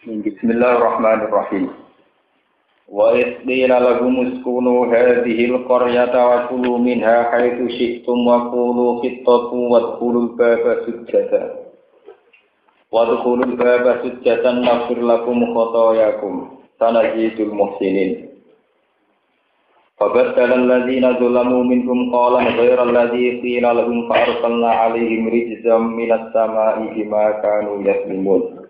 Bismillahirrahmanirrahim. Wa isqila lahum uskunu hadhil qaryata wa kulu minha haitsu syi'tum wa qulu khittatu wadkhulul baba sujjatan. Wadkhulul baba sujjatan naghfir lakum khotoyakum sanazidul muhsinin. Fabaddala alladziina zalamu minhum qawlan ghayra alladzi qila lahum fa arsalna 'alaihim rijzam minas samaa'i bima kanu yaslimun.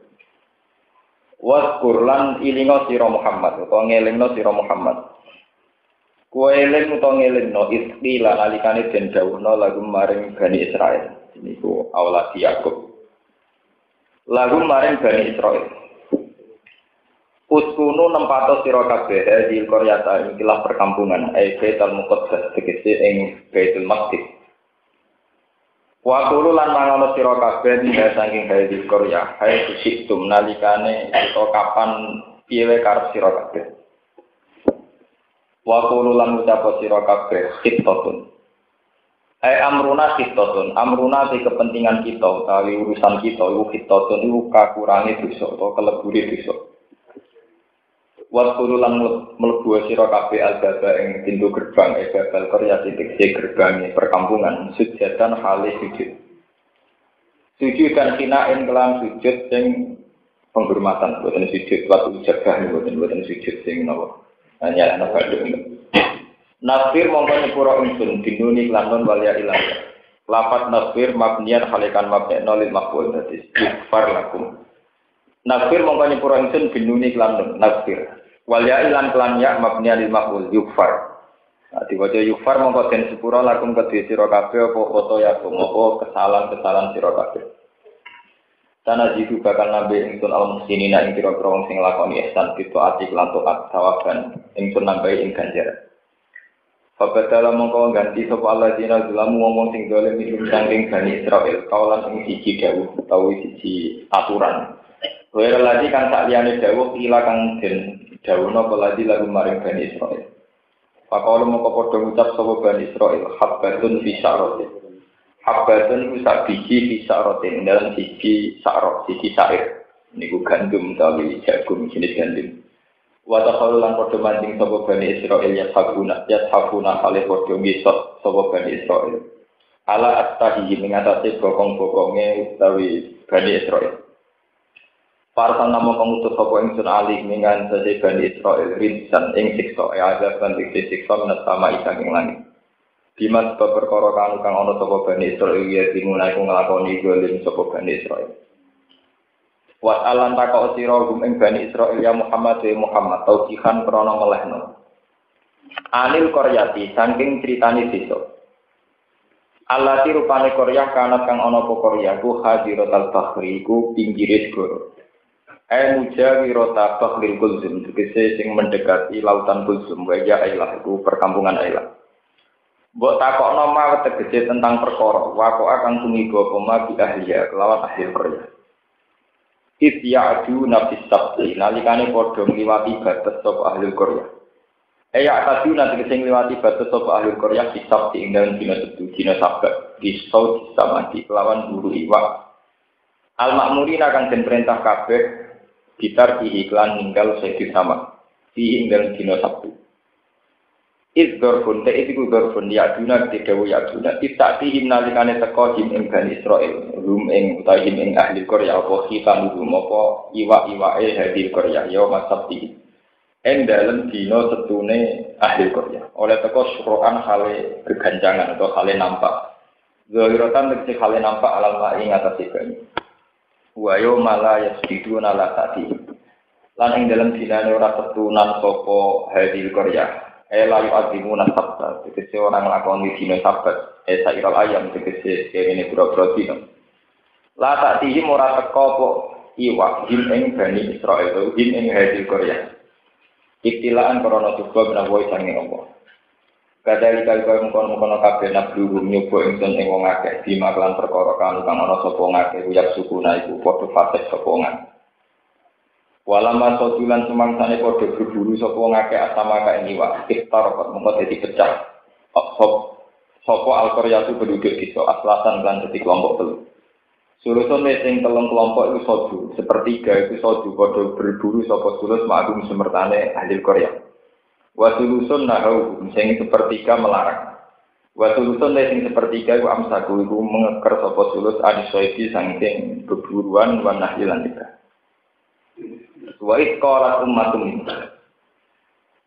Waskur lan ilinga sira Muhammad utawa ngelingno sira Muhammad. Kowe eling utawa ngelingno istilah nalikane den dawuhna lagu maring Bani Israil. Niku aulad Yakub. Lagu maring Bani Israil. Uskunu nempato sira kabeh di Qaryata ikilah perkampungan Baitul Muqaddas tegese ing Baitul Maqdis. Wa qulu lan mangono sira kabeh dina saking di Korea, hai susitum nalikane utawa kapan piye karep sira kabeh. Wa qulu lan ucap sira kabeh khittatun. Amruna khittatun, amruna di kepentingan kita utawi urusan kita iku khittatun iku kakurange dosa utawa kelebure dosa. Wa qulu lan mlebu sira kabeh al-baba ing pintu gerbang babal Korea titik gerbang perkampungan sujatan hale sujud. Sujud kan kinain kelam sujud sing penghormatan boten sujud waktu jagah boten sujud sing napa hanya ana badhe. Nafir mongko nyepura ingsun dinuni lanton walya ilang. Lapat nafir mabniyan halekan mabna lil maqbul dadi istighfar lakum. Nafir mongko nyepura ingsun dinuni lanton nafir. Walya ilan kelan ya mabniyan lil maqbul yukfar. Diwaca yukfar mongko den sepura lakum kedhe sira kabeh apa foto ya apa kesalahan sira kabeh. Tanah jitu bakal nabi ingsun al-muhsinina ing kira-kira wong sing lakoni ihsan kita ati lan taat sawaban ingsun nambahi ing ganjaran. Fabadala mongko ganti sapa alladzina zalamu wong sing dolen minum saking Bani Israil kaulan ing siji dawuh utawa siji aturan. Wira lagi kan sak liyane dawuh ila kang den dawuhna lagi lagu maring Bani Israil. Pakala mongko padha ngucap sapa Bani Israil habbatun fi sya'ratin. Habbatun iku sak biji fi sya'ratin dalam siji sa'rot siji syair. Niku gandum utawi jagung jenis gandum. Wa takhalu lan padha mancing sapa Bani Israil ya sabuna kale padha ngisot sapa Bani Israil. Ala astahi mengatasi bokong-bokonge utawi Bani Israil. Parsan nama pengutus sapa ingsun alih mingan sese Bani Israil rinsan ing siksa azab lan siksa menes sama isang ing langit. Dimas perkara kang ana sapa Bani Israil ya dimulai nglakoni golim sapa Bani Israil. Wa alan takok sira gum ing Bani Israil ya Muhammad wa Muhammad tauqihan krana melehno. Anil Qaryati saking critane desa. Allati rupane Qaryah kanat kang ana apa Qaryah ku hadiratul bahri ku pinggire segara. Mujawirata Bakhlil Kulzum tegese sing mendekati lautan Kulzum wa ya Ailah iku perkampungan Ailah. Mbok takokno ma tegese tentang perkara wako akan tumiba apa bi ahliya kelawan ahli Qaryah. Isya'du nafis sabti nalikane padha ngliwati batas sapa ahli Qaryah. Tadu tegese ngliwati batas sapa ahli Qaryah di sabti ing dalem dina Sabtu dina Sabat di saut samati kelawan buru iwak. Al-Ma'murin akan den perintah kabeh gitar iklan ninggal sedhi sama di inggal dina Sabtu. Idzorfun te iku dorfun ya duna dewe ya duna itati nalikane teka ing Bani Israil rum ing utahi ing ahli Qaryah apa khitam rum apa iwak-iwake ahli Qaryah ya masabti. Ing dalem dina setune ahli Qaryah oleh teka suruhan hale geganjangan atau hale nampak. Zahiratan tegese hale nampak alal ing atase banyu. Wa yauma la yasjuduna la tati. Lan ing dalem dinane ora tetunan sapa hadil Qaryah. La yu'adzimuna sabta. Tegese ora nglakoni dina Sabat. Sairal ayam tegese kene pura-pura dina. La tati ora teka apa iwak him ing Bani Israil him ing hadil Qaryah. Iktilaan krana tuba menawa sange apa. Kadali kali kaya mengkono-mengkono kabeh nabluhu nyoba ingsun ing wong akeh di maklan perkara kang ana sapa ngakeh uyak sukuna iku padha fasik sapa ngakeh. Walama sodulan semangsane padha berburu sapa ngakeh asama kae niwa iftar kok mengko dadi pecah. Sapa al-qaryatu penduduk desa aslasan lan dadi kelompok telu. Sulusun sing telung kelompok itu soju, sepertiga itu soju padha berburu sapa sulus ma'lum semertane ahli Korea. Wa sulusun nahu sing sepertiga melarang. Wa sulusun sing sepertiga iku amsaku iku mengeker sapa sulus adisoiki saking beburuan wa nahyilan kita. Wa isqalat ummatum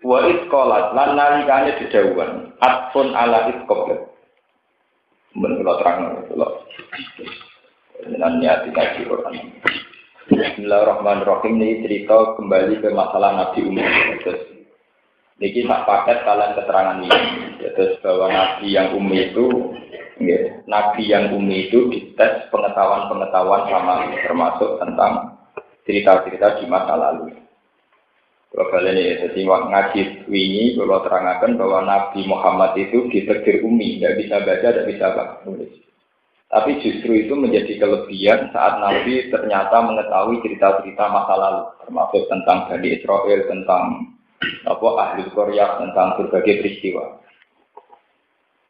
wa isqalat lan nalikane didhawuhan atfun ala isqab. Men kula terang kula. Dan niat ngaji Quran. Bismillahirrahmanirrahim. Ini cerita kembali ke masalah Nabi Umi. Terus, ini tak paket kalian keterangan ini. Terus bahwa Nabi yang Umi itu, ya, Nabi yang Umi itu dites pengetahuan-pengetahuan sama termasuk tentang cerita-cerita di masa lalu. Kalau kalian ini, jadi ngaji ini, kalau terangkan bahwa Nabi Muhammad itu ditakdir Umi, tidak bisa baca, tidak bisa nulis. Tapi justru itu menjadi kelebihan saat Nabi ternyata mengetahui cerita-cerita masa lalu, termasuk tentang Bani Israel, tentang ahli Korea, tentang berbagai peristiwa.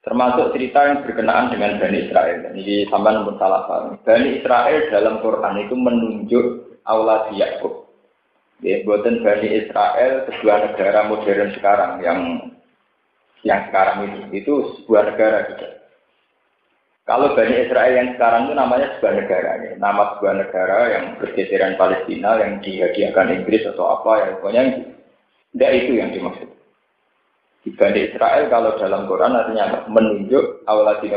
Termasuk cerita yang berkenaan dengan Bani Israel. Ini sampai nomor salah satu. Bani Israel dalam Quran itu menunjuk aulad Yakub. Ya, buatan Bani Israel sebuah negara modern sekarang yang sekarang itu sebuah negara juga. Kalau Bani Israel yang sekarang itu namanya sebuah negara, ya. Nama sebuah negara yang bergeseran Palestina yang dihadiahkan Inggris atau apa ya, pokoknya tidak itu yang dimaksud. Di Bani Israel kalau dalam Quran artinya menunjuk awalnya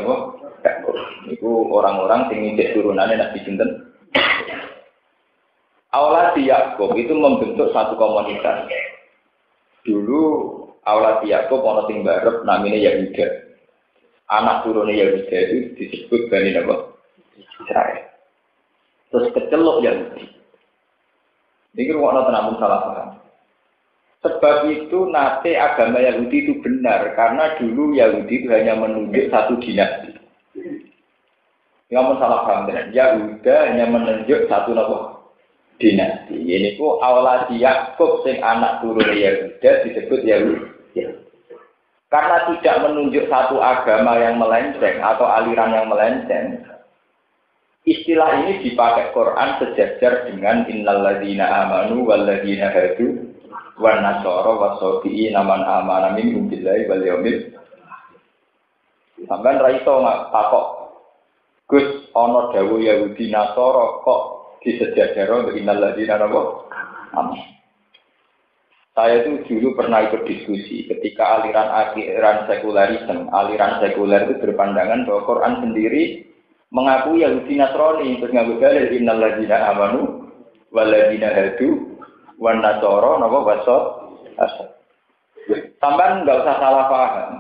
itu orang-orang yang ingin turunannya Nabi Sinten. Awalnya Yakub itu membentuk satu komunitas. Dulu awalnya Yakub ono sing barep namanya Yahuda. Anak turunnya Yahuda itu disebut Bani Israel. Terus kecelok Yahudi. Ini ruang namun salah paham. Sebab itu nate agama Yahudi itu benar karena dulu Yahudi itu hanya menunjuk satu dinasti. Namun salah paham benar. Yahuda hanya menunjuk satu dinasti. Ini ku awalnya Yakub sing anak turunnya Yahuda disebut Yahudi. Karena tidak menunjuk satu agama yang melenceng atau aliran yang melenceng, istilah ini dipakai Quran sejajar dengan innalladzina amanu walladzina hadu wan nasara wasabiina man amana minhum billahi wal yaumil. Sampeyan ra iso takok Gus ana dawuh Yahudi Nasara kok disejajaro innalladzina amanu. Saya itu dulu pernah ikut diskusi ketika aliran sekulerisme, aliran sekuler itu berpandangan bahwa Quran sendiri mengakui Yahudi Nasrani, terus ngaku dalil innalladzina amanu walladzina hadu wan nasara Sampai enggak usah salah paham.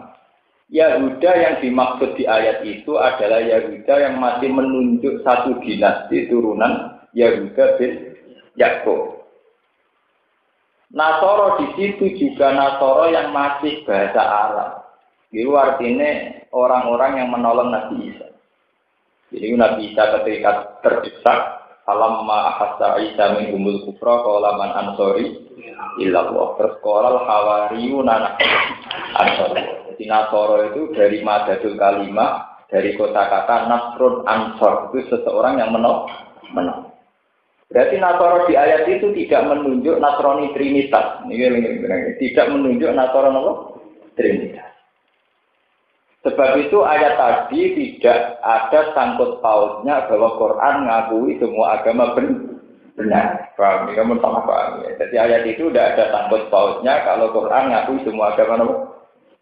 Yahuda yang dimaksud di ayat itu adalah Yahuda yang masih menunjuk satu dinasti turunan Yahuda bin Yakub. Nasoro di situ juga Nasoro yang masih bahasa Arab. Itu artinya orang-orang yang menolong Nabi Isa. Jadi Nabi Isa ketika terdesak, falamma ahassa Isa min umul kufra qala man ansori illa Allah. Terus qala hawariyuna ansori. Jadi Nasoro itu dari madadul kalimah, dari kosakata nasrun ansor, itu seseorang yang menolong. Berarti Nasoro di ayat itu tidak menunjuk Nasrani Trinitas. Ini tidak menunjuk Nasrani Trinitas. Sebab itu ayat tadi tidak ada sangkut pautnya bahwa Quran ngakui semua agama benar. Paham? Ini kamu salah paham ya. Jadi ayat itu tidak ada sangkut pautnya kalau Quran ngakui semua agama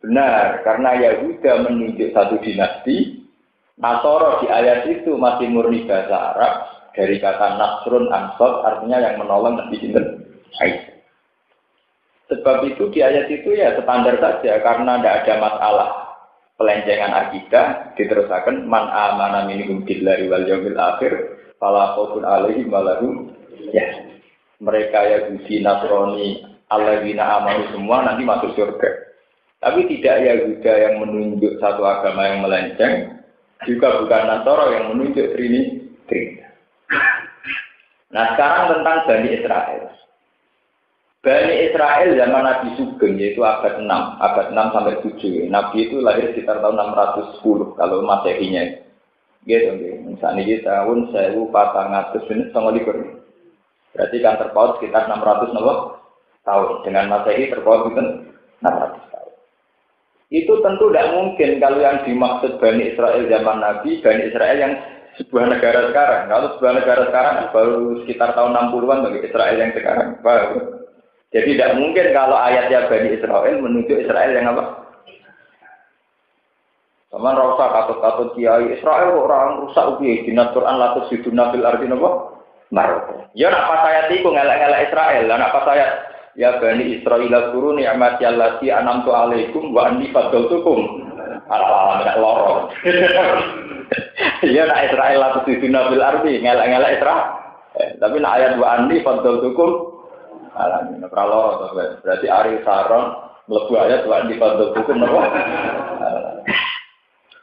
benar. Karena Yahuda menunjuk satu dinasti. Nasoro di ayat itu masih murni bahasa Arab. Dari kata Nasrun Ansor artinya yang menolong Nabi Sinten. Sebab itu di ayat itu ya standar saja karena tidak ada masalah pelencengan akidah diteruskan man amana minhum billahi wal yaumil akhir fala khaufun alaihim wa lahum ya. Mereka Yahudi Nasrani alladzina amanu semua nanti masuk surga. Tapi tidak Yahuda yang menunjuk satu agama yang melenceng, juga bukan Nasoro yang menunjuk Trinitas. Nah sekarang tentang Bani Israel. Bani Israel zaman Nabi Sugeng yaitu abad 6 sampai 7. Nabi itu lahir sekitar tahun 610 kalau Masehinya. Gitu, misalnya di tahun 1400 ini sama likur. Berarti kan terpaut sekitar 600 tahun. Dengan Masehi terpaut itu 600 tahun. Itu tentu tidak mungkin kalau yang dimaksud Bani Israel zaman Nabi, Bani Israel yang sebuah negara sekarang. Kalau sebuah negara sekarang kan baru sekitar tahun 60-an bagi Israel yang sekarang. Baru. Jadi tidak mungkin kalau ayatnya Bani Israel menunjuk Israel yang apa? Sama rasa katut-katut kiai Israel orang rusak ubi di Quran latus hiduna fil ardi napa? Maroko. Ya nak pas ayat iku ngelak-ngelak Israel, lah nak pas ayat ya Bani Israil guru nikmati allati anamtu alaikum wa anni fadaltukum ala alamin loro. Ya nak Israel latus hiduna fil ardi ngelak-ngelak Israel. Tapi nak ayat wa anni fadaltukum alamin loro berarti Ari Saron mlebu ayat wa anni fadaltukum napa?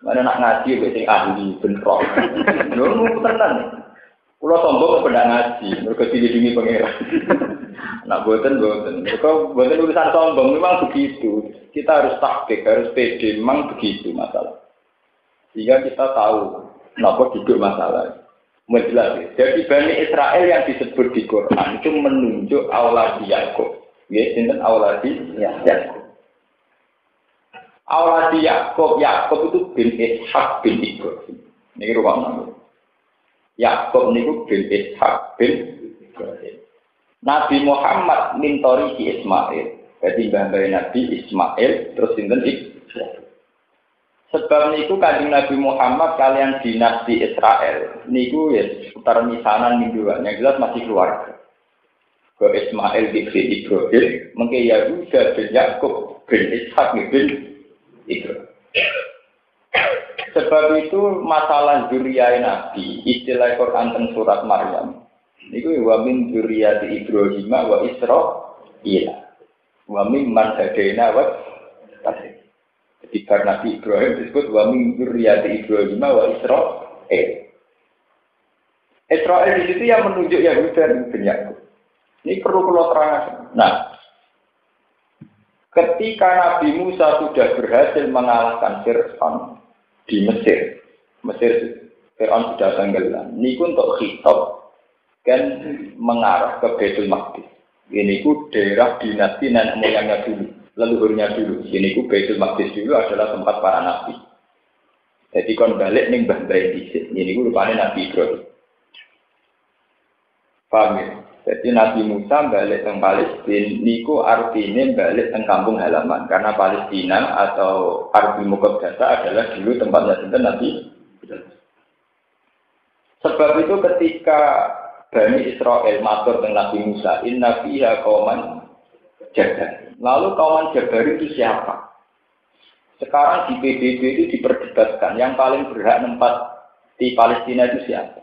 Mana nak ngaji wis ahli bentrok. Lho tenan. Kula sombong kok ndak ngaji, mergo dilindungi pangeran. Nak boten. Mergo boten urusan sombong, memang begitu. Kita harus taktik, harus pede, memang begitu masalah. Sehingga kita tahu kenapa duduk masalah. Menjelaskan. Jadi Bani Israel yang disebut di Quran itu menunjuk auladi Yakub. Nggih, sinten auladi Yakub. Auladi Yakub itu bin Ishak bin Ibrahim. Ini ruang Yakub niku bin Ishak bin Ibrahim. Nabi Muhammad mintori ki Ismail. Jadi mbah-mbah Nabi Ismail terus sinten Ibrahim. Sebab niku kanjeng Nabi Muhammad kalian dinasti Israel. Niku ya seputar misanan mingguan. Yang jelas masih keluarga. Ke Ismail bin Ibrahim, mengke Yahuda bin Yakub bin Ishak bin Ibrahim. Sebab itu masalah zuriyah Nabi, istilah Quran tentang surat Maryam. Niku wa min zuriyati Ibrahim wa Israil. Wa min man hadaina wa tasdik. Jadi karena Nabi Ibrahim disebut wa min zuriyati Ibrahim wa Israil. Israil di situ yang menunjuk Yahuda bin Yakub. Ini perlu kalau terangkan. Nah, ketika Nabi Musa sudah berhasil mengalahkan Fir'aun di Mesir Fir'aun sudah tenggelam. Ini untuk khitab kan mengarah ke Baitul Maqdis. Ini ku daerah dinasti nenek moyangnya dulu, leluhurnya dulu. Ini ku Baitul Maqdis dulu adalah tempat para nabi. Jadi kon balik ning mbah-mbah dhisik. Ini ku rupane Nabi Ibrahim. Paham ya? Jadi Nabi Musa balik ke Palestina, niku artinya balik ke kampung halaman. Karena Palestina atau Ardul Muqaddasah adalah dulu tempatnya Nabi. Sebab itu ketika Bani Israel matur dengan Nabi Musa, inna fiha qauman jabbar. Lalu kauman jabbar itu siapa? Sekarang di PBB itu diperdebatkan, yang paling berhak tempat di Palestina itu siapa?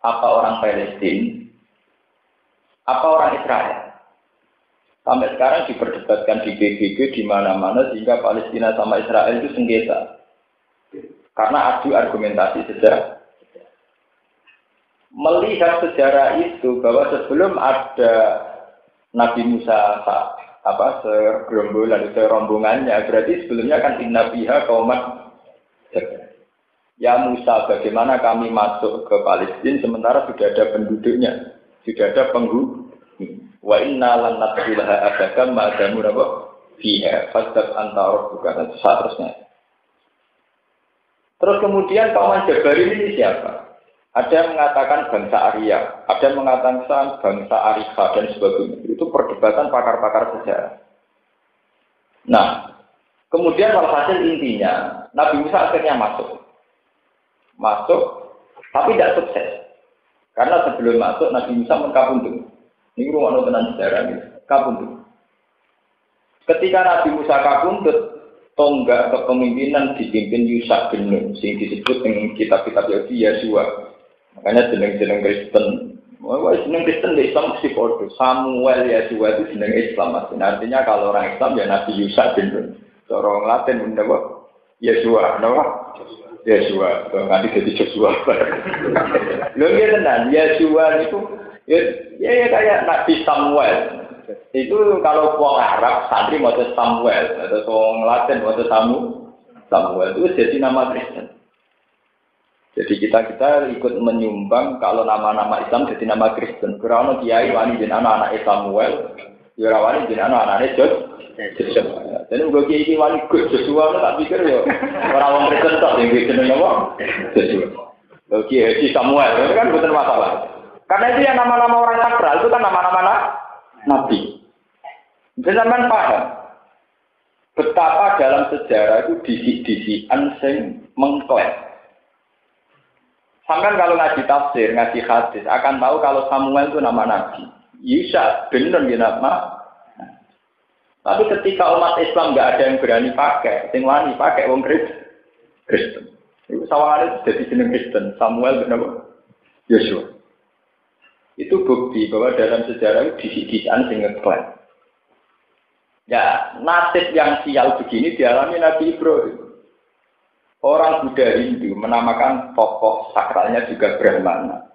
Apa orang Palestina? Apa orang Israel? Sampai sekarang diperdebatkan di PBB di mana-mana sehingga Palestina sama Israel itu sengketa. Karena adu argumentasi sejarah. Melihat sejarah itu bahwa sebelum ada Nabi Musa segerombolan serombongannya, berarti sebelumnya kan inna biha qauman jabbar. Ya Musa, bagaimana kami masuk ke Palestina sementara sudah ada penduduknya? Sudah ada penghuni. Wa inna lan nadkhulaha abadan ma damu rabb fiha fastab antara bukan seterusnya. Terus kemudian kaum Jabbar ini siapa? Ada yang mengatakan bangsa Arya, ada yang mengatakan bangsa Arika dan sebagainya. Itu perdebatan pakar-pakar sejarah. Nah, kemudian walhasil intinya Nabi Musa akhirnya masuk, tapi tidak sukses. Karena sebelum masuk Nabi Musa mengkabundut. Ini rumah tenan sejarah ini, kabundut. Ketika Nabi Musa kabundut, tonggak kepemimpinan dipimpin Yusak bin Nun, yang disebut dengan kitab-kitab Yahudi Yesua. Makanya jeneng-jeneng Kristen. Wah, jeneng Kristen di Islam mesti bodoh. Samuel Yesua itu jeneng Islam. Artinya kalau orang Islam ya Nabi Yusak bin Nun. Orang Latin mendapat Yesua, kenapa? Yesua, nanti jadi Joshua. Lalu dia tenang, Yesua itu ya kayak Nabi Samuel. Itu kalau orang Arab santri mau Samuel atau orang Latin mau Samuel itu jadi nama Kristen. Jadi kita ikut menyumbang kalau nama-nama Islam jadi nama Kristen. Karena kiai wani jadi anak Samuel, ya wani jadi anak Joshua. Jadi gue kiai wani Joshua tak pikir ya orang Kristen tak yang Kristen apa? Joshua. Kiai Samuel itu kan bukan masalah. Karena itu yang nama-nama orang sakral itu kan nama-nama nabi. Zaman paham betapa dalam sejarah itu disik-disikan sing mengklaim. Sampai kalau ngaji tafsir, ngaji hadis akan tahu kalau Samuel itu nama nabi. Isa benar dia nama. Tapi ketika umat Islam nggak ada yang berani pakai, sing wani pakai wong Kristen. Itu sawangan itu jadi jeneng Kristen. Samuel benar Yosua. Itu bukti bahwa dalam sejarah itu disik-disikan sing ngeklaim. Ya, nasib yang sial begini dialami Nabi Ibrahim. Orang Buddha Hindu menamakan tokoh sakralnya juga Brahmana.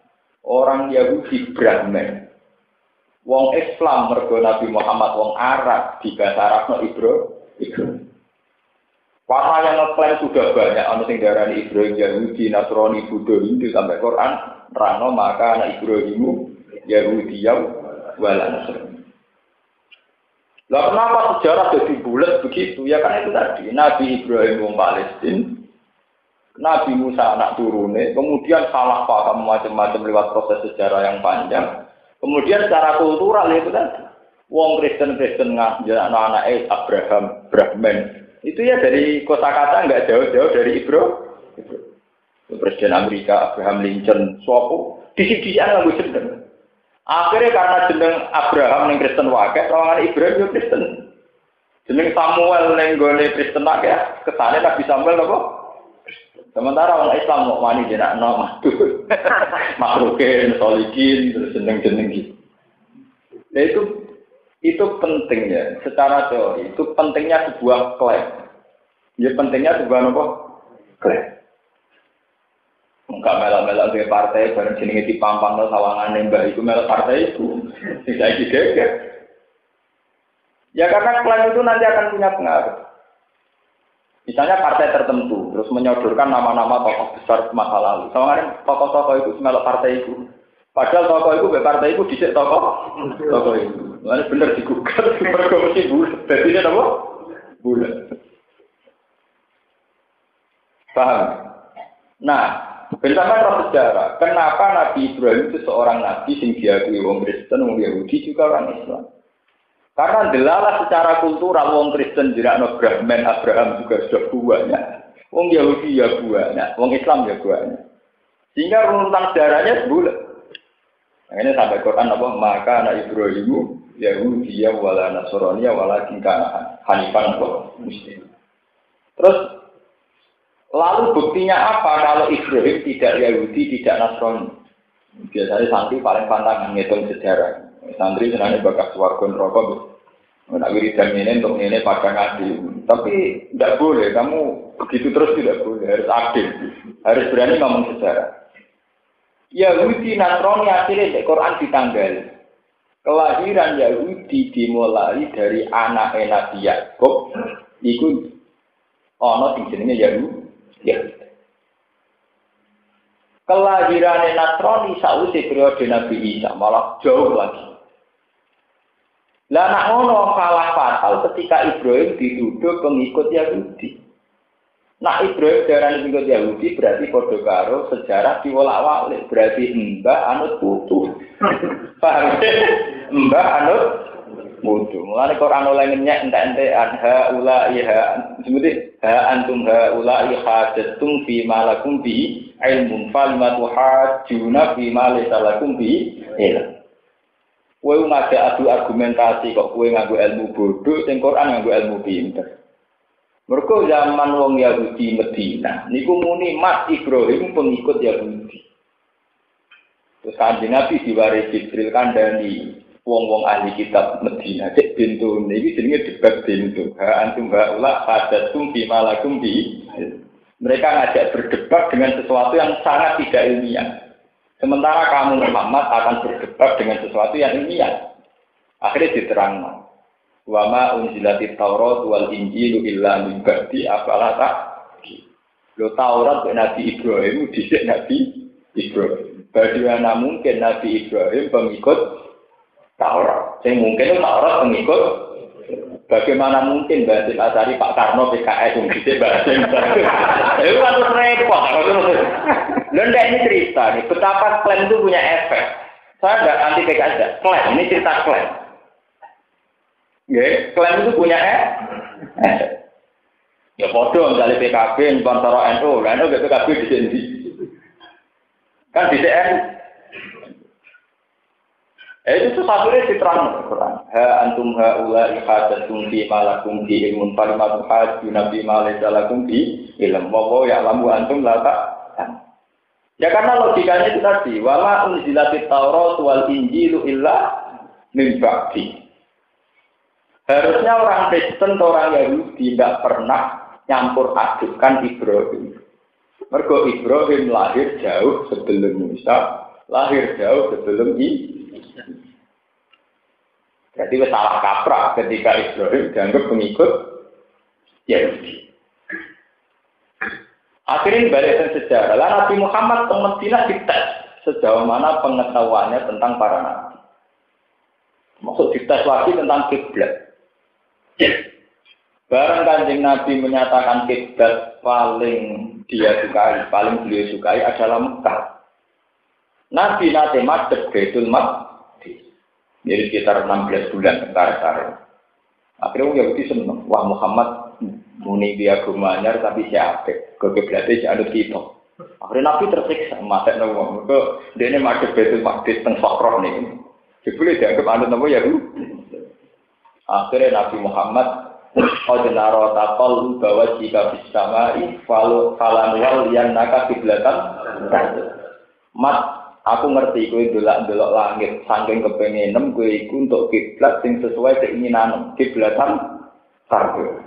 Orang Yahudi Brahman. Wong Islam mergo Nabi Muhammad wong Arab di bahasa Arabno Ibrahim. Warna yang ngeklaim sudah banyak. Anu sing darani Ibrahim Yahudi, Nasrani, Buddha, Hindu sampai Quran. Rano maka anak Ibrahimu Yahudi wala Nasrani. Lah kenapa sejarah jadi bulat begitu? Ya kan itu tadi Nabi Ibrahim wong Palestina. Nabi Musa anak turune, kemudian salah paham macam-macam lewat proses sejarah yang panjang. Kemudian secara kultural itu tadi, wong Kristen anak-anak Abraham, Brahman. Itu ya dari kosakata nggak jauh-jauh dari Ibrahim. Presiden Amerika Abraham Lincoln, suatu disi-disian nggak Kristen. Akhirnya karena jeneng Abraham yang Kristen wakai, lawangan Ibrahim juga Kristen. Jeneng Samuel yang gone Kristen wakai, kesannya Nabi Samuel apa? Sementara orang Islam mau wani jenak nama makruhin, solikin, terus jeneng-jeneng gitu. Nah itu penting ya, secara teori itu pentingnya sebuah klaim. Ya pentingnya sebuah apa? Klaim. Enggak melak-melak ke partai bareng jenenge dipampang no sawangan mbah iku melak partai itu. Tidak digeger. Ya karena klaim itu nanti akan punya pengaruh. Misalnya partai tertentu terus menyodorkan nama-nama tokoh besar masa lalu. Soalnya tokoh-tokoh itu melok partai itu. Padahal tokoh itu partai itu dicek tokoh itu. Lalu bener digugat berkomisi bulat. Jadi ini apa? Bulat. Paham? Nah, berdasarkan roh sejarah, kenapa Nabi Ibrahim itu seorang nabi sing diakui wong Kristen, wong Yahudi juga orang Islam? Karena delalah secara kultural wong Kristen jirakno Brahman Abraham juga sudah banyak. Wong Yahudi ya banyak, wong Islam ya banyak. Sehingga runutan sejarahnya bulat. Nah, ini sampai Quran apa? Maka anak Ibrahimu Yahudi ya wala Nasrani ya wala kana hanifan muslim. Terus lalu buktinya apa kalau Ibrahim tidak Yahudi, tidak Nasrani? Biasanya santri paling pantang ngitung sejarah. Santri senangnya bakas warga neraka. Nak wiridan ini untuk ini pada ngaji. Tapi tidak boleh, kamu begitu terus tidak boleh. Harus adil, harus berani ngomong sejarah. Yahudi Nasrani akhirnya di Quran ditanggali. Kelahiran Yahudi dimulai dari anak Nabi Yakub. Iku ana sing jenenge Yahudi. Kelahiran Nasrani sausé periode Nabi Isa malah jauh lagi. Lah nak ngono salah fatal ketika Ibrahim dituduh pengikut Yahudi. Nak Ibrahim darani pengikut Yahudi berarti padha karo sejarah diwolak-walik, berarti mbah anut putu. Paham? Mbah anut putu. Mulane Quran oleh ngenyek entek-entekan haula iha sebuti ha antum haula ihajatum fi malakum bi ilmun falmatu hajuna fi ma laysa lakum bi ilm. Kowe ngajak adu argumentasi kok kowe nganggo ilmu bodoh, sing Quran nganggo ilmu pinter. Mergo zaman wong Yahudi Medina niku muni Mas Ibrahim pengikut Yahudi. Terus Kanjeng Nabi diwarisi Jibril kandhani wong-wong ahli kitab Medina cek pintu niki jenenge debat pintu. Ha antum haula hadatsum bima lakum bi. Mereka ngajak berdebat dengan sesuatu yang sangat tidak ilmiah. Sementara kamu Muhammad akan berdebat dengan sesuatu yang ilmiah. Akhirnya diterangkan. Wa ma unzilatit Taurat wal Injilu illa min ba'di afala ta'qilun. Lo Taurat Nabi Ibrahim dhisik Nabi Ibrahim. Bagaimana mungkin Nabi Ibrahim pengikut Taurat? Saya mungkin Taurat pengikut. Bagaimana mungkin Basim Asari Pak Karno PKS yang dhisik Basim? Itu kan terus repot. Lenda ini cerita nih, betapa klaim itu punya efek. Saya nggak anti PKS ya. Klaim ini cerita klaim. Nggih, klaim itu punya efek. Ya bodoh misalnya PKB, antara NU, NU PKB di sini. Kan di CN. Itu satunya diterang Quran. Ha antum haula ihadatum fi malakum fi ilmun falimatu hajju nabi malaikalakum fi ilm. Wa ya'lamu antum la ta'lam. Ya karena logikanya itu tadi, wala unzilatit Taurat wal Injilu illa min ba'di. Harusnya orang Kristen atau orang Yahudi tidak pernah nyampur adukkan Ibrahim. Mergo Ibrahim lahir jauh sebelum Musa, lahir jauh sebelum Isa. Jadi salah kaprah ketika Ibrahim dianggap pengikut Yahudi. Akhirnya balik ke sejarah. Nabi Muhammad ke Madinah dites sejauh mana pengetahuannya tentang para nabi. Maksud dites lagi tentang kiblat. Barang Kanjeng Nabi menyatakan kiblat paling dia sukai, paling beliau sukai adalah Mekah. Nabi nate madhep Baitul Maqdis. Jadi sekitar 16 bulan antara. Akhirnya Yahudi seneng. Wah Muhammad muni dia gumanyar tapi siapa? Kiblatnya jangan kita. Akhirnya Nabi tersiksa. Mata nama. Dia ini madhep Baitul Maqdis teng Sokroh nih. Jadi dianggap anut nama Yahudi. Akhirnya Nabi Muhammad Qadnaro taqal bahwa jika bisamai falanwal yang naka kiblatan. Mat aku ngerti kowe delok-delok langit saking kepengenem kowe iku untuk kiblat sing sesuai keinginan kiblatan sarga.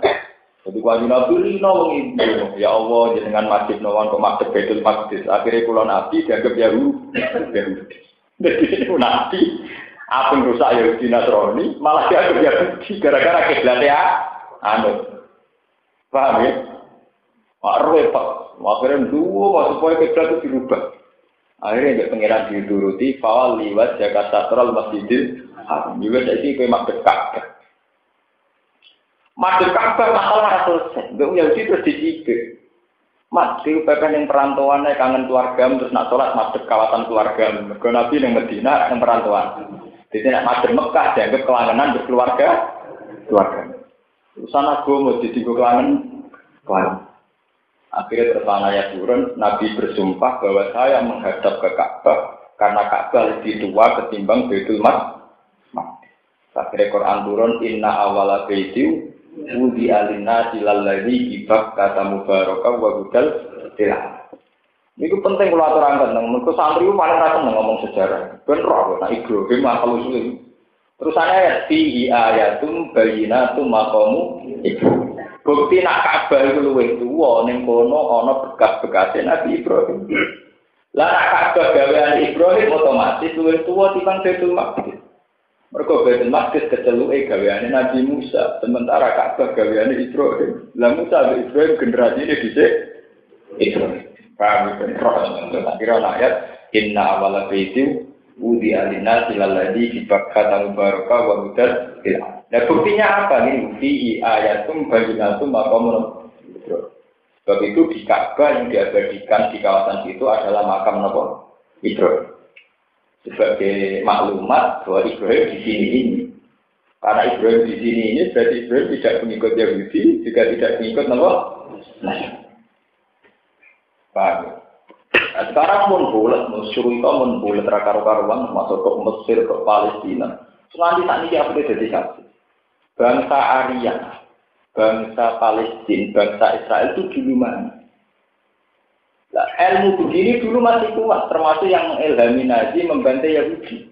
Jadi wajib Nabi rino mengibu ya Allah jenengan masjid nawan kok madhep Baitul Maqdis. Akhirnya kula Nabi dianggap Yahudi. Jadi Nabi apa yang rusak Yahudi Nasrani malah dianggap Yahudi gara-gara kiblatnya paham ya? Repot. Akhirnya dua supaya kiblat itu dirubah. Akhirnya dia pengiran dituruti fawal liwat Jakarta Satral Masjidil Haram. Juga saya sih kayak madhep Ka'bah. Madhep Ka'bah masalah selesai. Enggak Yahudi terus dicibir. Madhep pepen yang perantauannya kangen keluarga terus nak sholat madhep kawasan keluarga. Mergo Nabi yang Medina yang perantauan. Jadi nak madhep Mekah dianggap kelangenan berkeluarga. Urusan agama jadi kelangenan. Akhirnya tersanaya turun, Nabi bersumpah bahwa saya menghadap ke Ka'bah karena Ka'bah lebih tua ketimbang Baitul Maqdis. Akhirnya Quran turun, Inna awala baiti wudi alinna silalladhi ibak kata mubaraka wa hudal silah. Ini penting kalau aturan tentang mereka santri itu paling rasa ngomong sejarah. Benar, nah Ibrahim asal usul. Terus ayat fi ayatum bayyinatum maqamu Ibrahim. Bukti nak Ka'bah itu luwih tuwa ning kono ana bekas-bekase Nabi Ibrahim. Lah nak Ka'bah gaweane Ibrahim otomatis luwih tuwa timbang Baitul Maqdis. Mergo Baitul Maqdis keceluke gaweane Nabi Musa, sementara Ka'bah gaweane Ibrahim. Lah Musa dan Ibrahim generasine dhisik Ibrahim. Paham ben roh kira ayat inna awala baiti udi alina silalladzi bi Bakkah mubaraka wa hudal lil. Nah buktinya apa nih? Fi ayatum bayyinatum maqamun. Sebab itu di Ka'bah yang diabadikan di kawasan itu adalah makam Nabi Ibrahim. Sebagai maklumat bahwa Ibrahim di sini ini. Karena Ibrahim di sini ini berarti Ibrahim tidak mengikut Yahudi, juga tidak mengikut Nabi. Paham? Nah, sekarang pun bulat, musuh itu pun bulat rakar-karuan masuk ke Mesir, ke Palestina. Selanjutnya ini apa jadi kasih? Bangsa Arya, bangsa Palestina, bangsa Israel itu dulu mana? Nah, ilmu begini dulu masih kuat, termasuk yang mengilhami Nazi membantai Yahudi.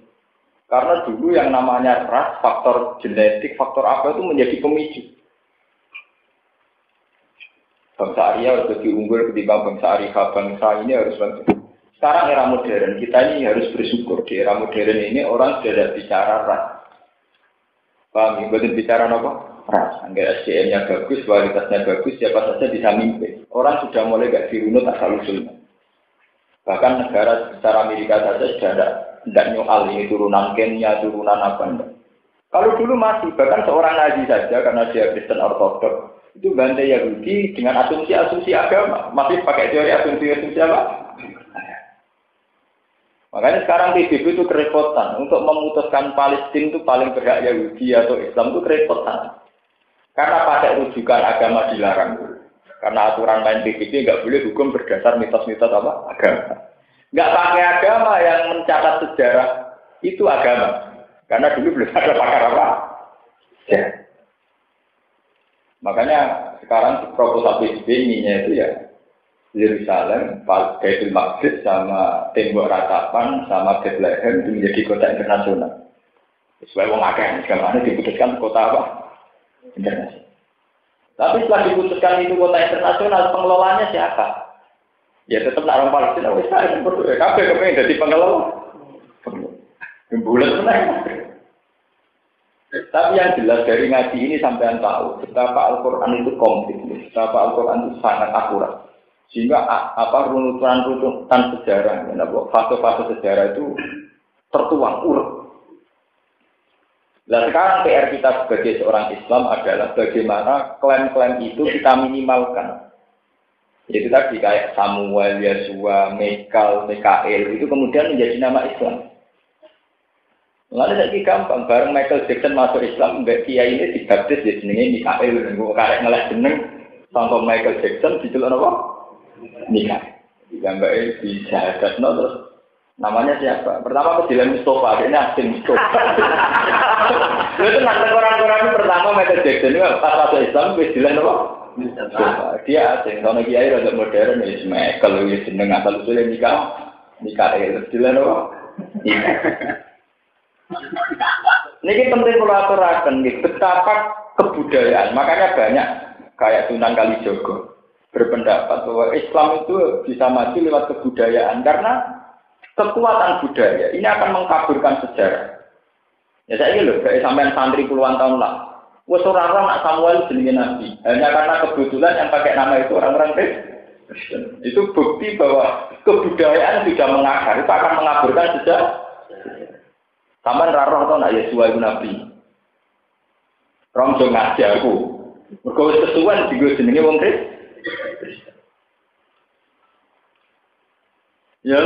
Karena dulu yang namanya ras, faktor genetik, faktor apa itu menjadi pemicu. Bangsa Arya harus lebih unggul ketimbang bangsa Arya, bangsa ini harus bangsa. Sekarang era modern, kita ini harus bersyukur. Di era modern ini orang sudah tidak bicara ras. Paham? Bukan bicara apa? Ras. Enggak SDM-nya bagus, kualitasnya bagus, siapa saja bisa mimpin. Orang sudah mulai gak dirunut asal usulnya. Bahkan negara besar Amerika saja sudah tidak nyoal ini turunan Kenya, turunan apa enggak. Kalau dulu masih, bahkan seorang Nazi saja karena dia Kristen Ortodok itu bantai Yahudi dengan asumsi-asumsi agama, masih pakai teori asumsi-asumsi apa? Makanya sekarang PBB itu kerepotan untuk memutuskan Palestina itu paling berhak Yahudi atau Islam itu kerepotan. Karena pakai rujukan agama dilarang. Karena aturan main PBB nggak boleh hukum berdasar mitos-mitos apa agama. Nggak pakai agama yang mencatat sejarah itu agama. Karena dulu belum ada pakar apa. Ya. Makanya sekarang proposal PBB ininya itu ya Yerusalem, Baitul Maqdis sama tembok ratapan sama Bethlehem itu menjadi kota internasional. Sesuai wong akeh sekarang diputuskan kota apa? Internasional. Tapi setelah diputuskan itu kota internasional, pengelolanya siapa? Ya tetap orang Palestina wis kan berdua. Kabeh kepengen dadi pengelola. Bulan menang. Tapi yang jelas dari ngaji ini sampean tahu betapa Al-Qur'an itu komplit, betapa Al-Qur'an itu sangat akurat. Sehingga runutan sejarah, fase-fase sejarah itu tertuang urut. Nah sekarang PR kita sebagai seorang Islam adalah bagaimana klaim-klaim itu kita minimalkan. Jadi tadi kayak Samuel, Yesua, Mikael itu kemudian menjadi nama Islam. Lalu lagi gampang, bareng Michael Jackson masuk Islam, mbak Kiai ini dibaptis di jenenge Mikael, nggak karek ngelak jeneng sampai Michael Jackson dijuluk apa? Nikah, gambarnya bisa ada terus namanya siapa? Pertama kejilan Mustafa, ini asing Mustafa. Itu nanti orang-orang pertama Michael Jackson itu pas masuk Islam kejilan apa? Mustafa. Dia asing, karena Kiai rada modern ya Michael, ya jeneng asal usulnya nikah, kejilan apa? Nikah. Ini penting kalau aturakan, betapa kebudayaan. Makanya banyak kayak Sunan Kalijogo berpendapat bahwa Islam itu bisa maju lewat kebudayaan karena kekuatan budaya ini akan mengkaburkan sejarah. Ya saya ini loh, kayak sampean santri puluhan tahun lah. Wes orang-orang nak Samuel jenenge nabi. Hanya karena kebetulan yang pakai nama itu orang-orang Kristen. Itu bukti bahwa kebudayaan sudah mengakar, itu akan mengaburkan sejarah. Sampean ra roh to nak Yesus iku nabi. Rom jo ngaji aku. Mergo wis kesuwen digo jenenge wong Kristen. Ya,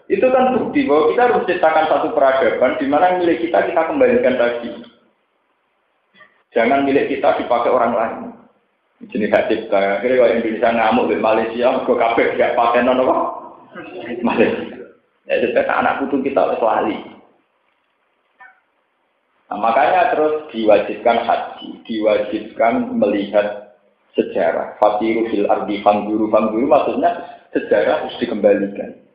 itu kan bukti bahwa kita harus menciptakan satu peradaban di mana milik kita kembalikan lagi. Jangan milik kita dipakai orang lain. Jenis hak cipta. Akhirnya kalau Indonesia ngamuk di Malaysia, ke kabeh gak pakai nono apa? Malaysia. Ya, jadi anak putu kita harus lali. Nah, makanya terus diwajibkan haji, diwajibkan melihat sejarah. Fasiru fil ardi fangguru maksudnya sejarah harus dikembalikan.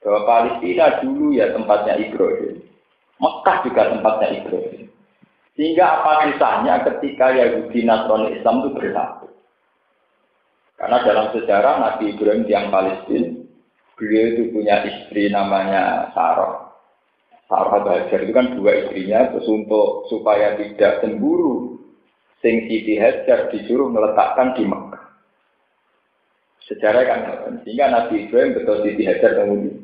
Bahwa Palestina dulu ya tempatnya Ibrahim. Mekah juga tempatnya Ibrahim. Sehingga apa susahnya ketika Yahudi Nasrani Islam itu bersatu. Karena dalam sejarah Nabi Ibrahim yang Palestina, beliau itu punya istri namanya Sarah. Sarah Hajar itu kan dua istrinya, terus untuk supaya tidak cemburu, Sing Siti Hajar disuruh meletakkan di Mekah. Sejarah kan, sehingga Nabi Ibrahim betul Siti Hajar kemudian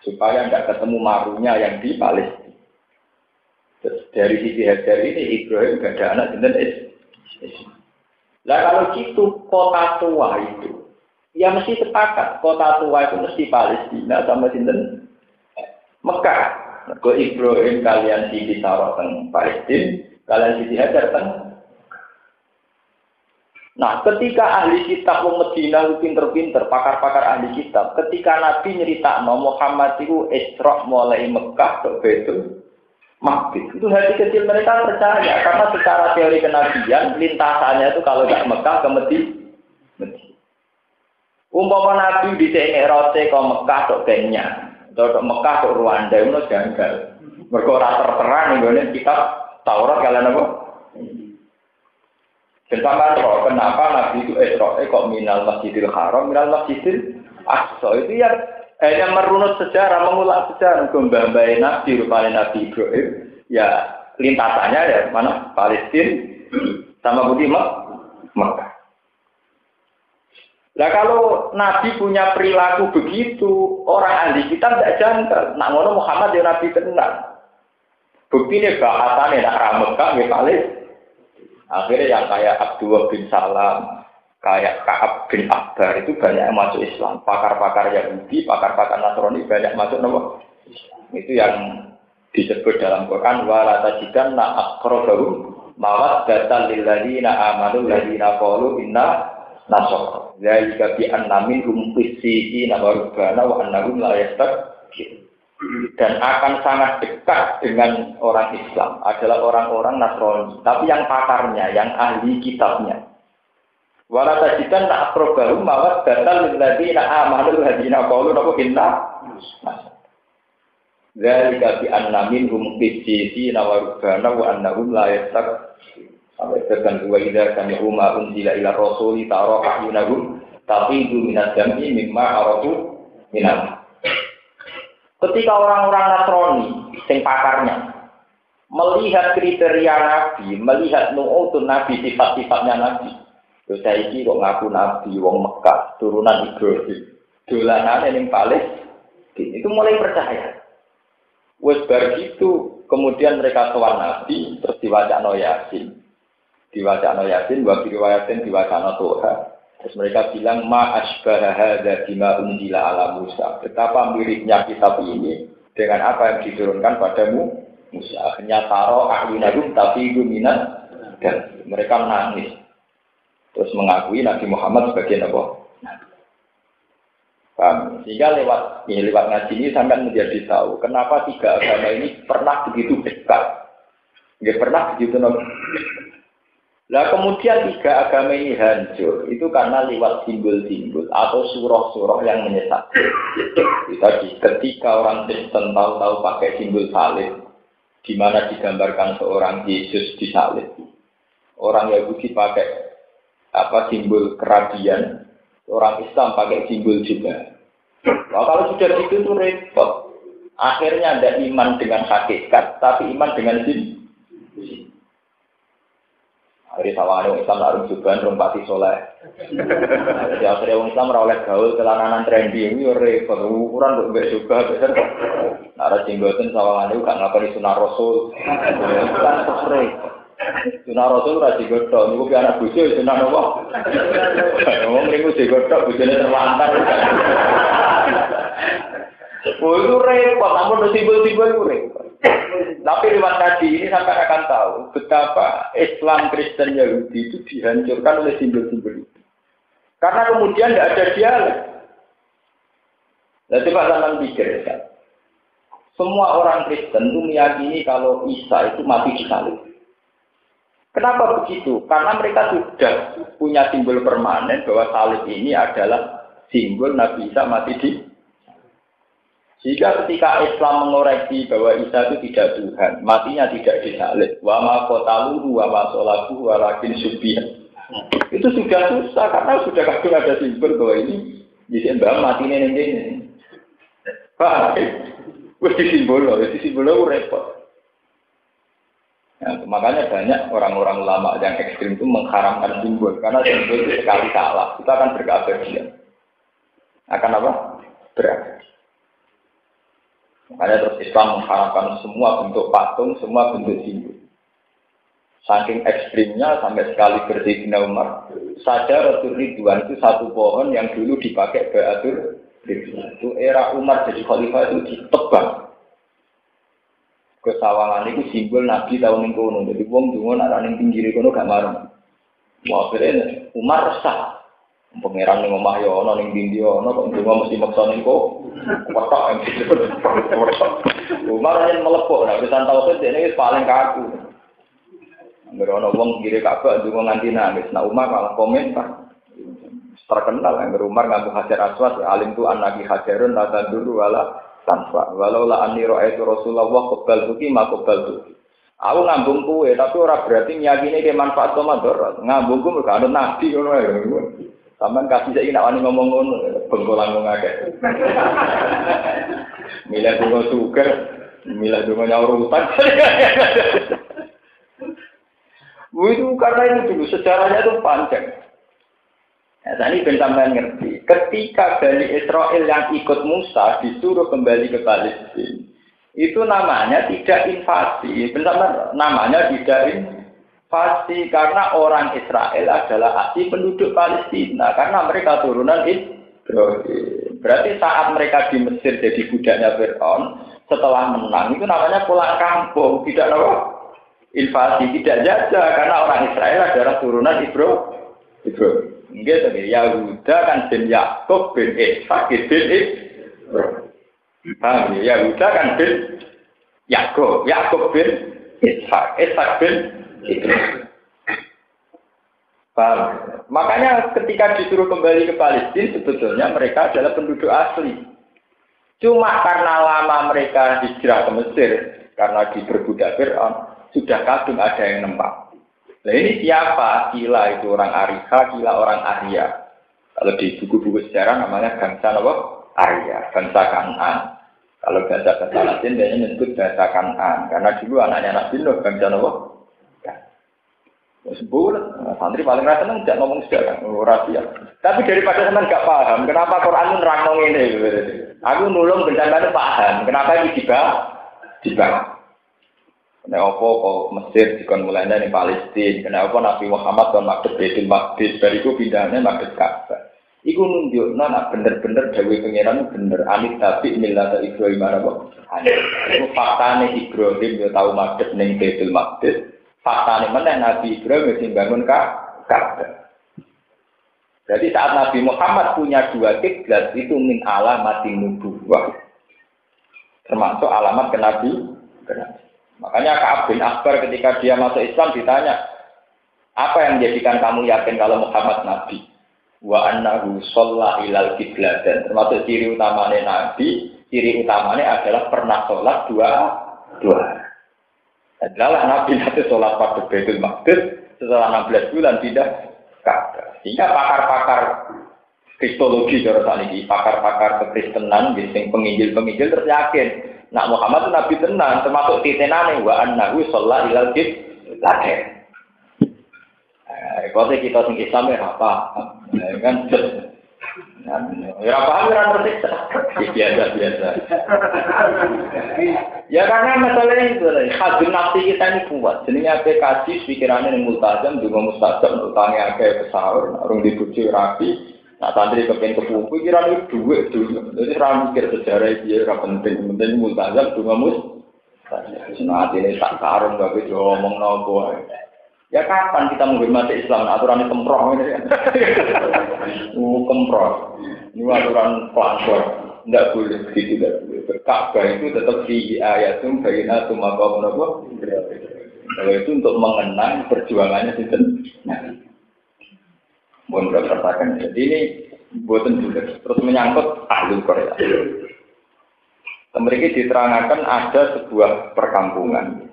supaya tidak ketemu marunya yang di Palestina. Terus dari Siti Hajar ini Ibrahim gak ada anak dan Lah kalau gitu kota tua itu, ya mesti sepakat kota tua itu mesti Palestina sama sinten Mekah. Ke Ibrahim kalian Siti Sarah teng Palestina, kalian Siti Hajar teng. Nah, ketika ahli kitab wong Madinah itu pinter-pinter, pakar-pakar ahli kitab, ketika Nabi nyeritakno Muhammad itu Isra mulai Mekah ke Baitul Maqdis, itu hati kecil mereka percaya karena secara teori kenabian lintasannya itu kalau tidak Mekah ke Madinah. Umpama Nabi di Mi'raj ke Mekah ke Kenya, atau ke Mekah ke Rwanda itu janggal. Mergo ora tertera ning kitab Taurat kalian apa? Tentang kenapa Nabi itu Isra kok minal Masjidil Haram, minal Masjidil Aqsa itu ya hanya merunut sejarah, mengulang sejarah. Mbah-mbah Nabi rupanya Nabi Ibrahim, ya lintasannya ya mana Palestina sama Budi Mekah. Nah kalau Nabi punya perilaku begitu, orang ahli kita tidak janggal. Nak ngono Muhammad ya Nabi tenang. Bukti ini bahasannya nak Mekah ya Palestina. Akhirnya yang kayak Abdullah bin Salam, kayak Ka'ab bin Akbar itu banyak yang masuk Islam. Pakar-pakar Yahudi, pakar-pakar Nasrani banyak masuk Islam. Itu yang disebut dalam Quran wala tajidanna aqrabahum mawaddatan lil ladzina amanu ladzina qalu inna nasara. Zalika bi anna minhum qissina wa rubbana wa annahum la yastakbirun. Dan akan sangat dekat dengan orang Islam adalah orang-orang Nasrani, tapi yang pakarnya, yang ahli kitabnya. Wala tajidan aqrabahum mawaddatan lil ladzina amanu ladzina qalu inna nasara. Zalika bi anna minhum qissina wa rubbana wa annahum la yastakbirun. Sampai tekan wa idza sami'u ma unzila ila rasuli tara ayyunahum tafidu minad dam'i mimma arafu minam. Ketika orang-orang Nasrani sing pakarnya melihat kriteria Nabi, melihat nu'utun Nabi, sifat-sifatnya Nabi. Terus saiki kok ngaku Nabi wong Mekah, turunan Ibrahim. Dolanane ning Palestina. Itu mulai percaya. Wes bar gitu, kemudian mereka sowan Nabi, terus diwacana Yasin. Diwacana Yasin, wa riwayatin diwacana Toha. Terus mereka bilang ma asbaha hadza bima unzila ala Musa. Betapa miripnya kitab ini dengan apa yang diturunkan padamu Musa. Akhirnya taro ahyunahum tafidu minat dan mereka menangis. Terus mengakui Nabi Muhammad sebagai Nabi. Paham? Sehingga lewat ngaji ini sampai menjadi tahu kenapa tiga agama ini pernah begitu dekat. Nggak pernah begitu Lah kemudian tiga agama ini hancur itu karena lewat simbol-simbol atau surah-surah yang menyesatkan. Tadi ketika orang Kristen tahu-tahu pakai simbol salib, di mana digambarkan seorang Yesus disalib. Orang Yahudi pakai simbol kerabian, orang Islam pakai simbol juga. Nah, kalau sudah gitu itu repot. Akhirnya ada iman dengan hakikat, tapi iman dengan simbol. Hari sawane wong Islam arep juban rompati soleh. Jadi akhirnya wong Islam ora oleh gaul celananan trendy iki yo repot ukuran kok mbek juga bener. Nek jenggoten sawangane gak ngakoni sunah Rasul. Kan repot. Sunah Rasul ora digodhog niku pi anak bojo sunah napa? Wong niku digodhog bojone terlantar. Oh itu repot, namun simbol-simbol itu repot. Tapi lewat tadi ini sampai akan tahu betapa Islam, Kristen, Yahudi itu dihancurkan oleh simbol-simbol itu. Karena kemudian tidak ada dialog. Nah, coba sampean pikir ya. Semua orang Kristen itu meyakini kalau Isa itu mati di salib. Kenapa begitu? Karena mereka sudah punya simbol permanen bahwa salib ini adalah simbol Nabi Isa mati di. Jika ketika Islam mengoreksi bahwa Isa itu tidak Tuhan, matinya tidak disalib, wa ma qataluhu wa ma salabuhu walakin syubbiha. Itu sudah susah karena sudah kadung ada simbol bahwa ini disembah mati ini. Pak, wis simbol repot. Ya, makanya banyak orang-orang ulama yang ekstrim itu mengharamkan simbol karena simbol itu sekali salah, kita akan berkeabadian. Akan apa? Berabadi. Makanya terus Islam mengharapkan semua bentuk patung, semua bentuk simbol. Saking ekstrimnya sampai sekali Sayyidina Umar. Sadaratul Ridwan itu satu pohon yang dulu dipakai Baiatul Ridwan. Itu era Umar jadi khalifah itu ditebang. Kesawangan itu simbol Nabi tahun yang kono. Jadi wong dungo nak ning pinggire kono gak marem. Akhirnya Umar resah. Pangeran ning omah yo ana ning ndi ana kok ndonga mesti maksa ning kok wetok yang disebut wetok. Umar yen melepok nek wis tauhid dene wis paling kaku. Angger ana wong kire Ka'bah ndonga nganti nangis. Nah Umar malah komentar. Terkenal angger Umar nganggo Hajar Aswad alim tu anaki hajarun la taduru wala tanfa. Walau la anni ra'aitu Rasulullah qabal tuki ma qabal tuki. Aku ngambung kuwe tapi ora berarti nyakine ke manfaat to madharat. Ngambungku mergo ana nabi ngono ae. Sampeyan kasih saiki nek wani ngomong ngono, bengkolan wong akeh. Milih donga sugar, milih donga nyaur utang. Itu karena itu dulu sejarahnya itu panjang. Nah, ini ben sampean ngerti. Ketika Bani Israel yang ikut Musa disuruh kembali ke Palestina, itu namanya tidak invasi. Benar, namanya tidak invasi karena orang Israel adalah asli penduduk Palestina karena mereka turunan Ibrahim. Berarti saat mereka di Mesir jadi budaknya Fir'aun, setelah menang itu namanya pulang kampung, tidak apa? Invasi, tidak jajah karena orang Israel adalah turunan Ibrahim. Gitu, Yahuda kan bin Yakub bin Ishak bin Ibrahim. Paham ya? Yahuda kan bin Yakub bin Ishak bin Ibrahim. Paham? Makanya ketika disuruh kembali ke Palestina sebetulnya mereka adalah penduduk asli. Cuma karena lama mereka hijrah ke Mesir karena diperbudak Fir'aun sudah kadung ada yang nempak. Nah ini siapa? Kila itu orang Arika, Kila orang Arya. Kalau di buku-buku sejarah namanya bangsa apa? Arya, bangsa Kan'an. Kalau bahasa Latin dia menyebut bahasa Kan'an. Karena dulu anaknya Nabi Nuh bangsa apa? Sebulan, santri paling rasa senang tidak ngomong sejarah, rahasia. Tapi daripada senang nggak paham, kenapa Quran nerangno ini? Aku nulung bencana paham, kenapa ini dibahas? Kenapa kok Mesir dikon mulainya di Palestina? Kenapa Nabi Muhammad kon madhep Baitul Maqdis bariku pindahnya madhep Ka'bah? Iku nunjukno nek bener-bener dawuh pangeran bener anit tapi millata Ibrahim apa? Iku faktane Ibrahim yo tau madhep ning Baitul Maqdis. Faktane meneh Nabi Ibrahim wis bangun Ka'bah. Jadi saat Nabi Muhammad punya dua kiblat itu min alamatin nubuwah. Termasuk alamat kenabi. Makanya Ka'ab bin Akbar ketika dia masuk Islam ditanya, apa yang menjadikan kamu yakin kalau Muhammad Nabi? Wa annahu sholla ilal qiblat. Dan termasuk ciri utamanya Nabi, ciri utamanya adalah pernah sholat dua. Adalah Nabi nanti sholat pada Baitul Maqdis setelah 16 bulan tidak Ka'bah. Sehingga pakar-pakar kristologi saat ini, pakar-pakar kekristenan, biasanya penginjil terus yakin. Nak Muhammad itu Nabi tenan, termasuk titenane wa annahu sholla ilal qiblat. Kalau kita sing Islam ya apa? Kan ya paham kan tersiksa. Biasa. Ya karena masalah itu hadun nafsi kita ini kuat. Jenenge ape kaji pikirannya ning multazam juga mustajab untuk tanya ape pesawur, urung dibujuk rapi. Nah, santri kepen kepupu pikiran itu duit dulu. Jadi ra mikir sejarah iki ora penting multazam juga nah, ini tak karung gak bisa ngomong nopo. Ya kapan kita menghormati Islam? Aturan kemproh ini kan? Kemproh. Ini aturan pelanggar. Tidak boleh begitu. Ka'bah itu tetap di ayatum bayinatum maka menapa? Kalau itu untuk mengenang perjuangannya itu. Mohon berkatakan. Jadi ini buatan juga. Terus menyangkut ahli Korea. Mereka diterangkan ada sebuah perkampungan.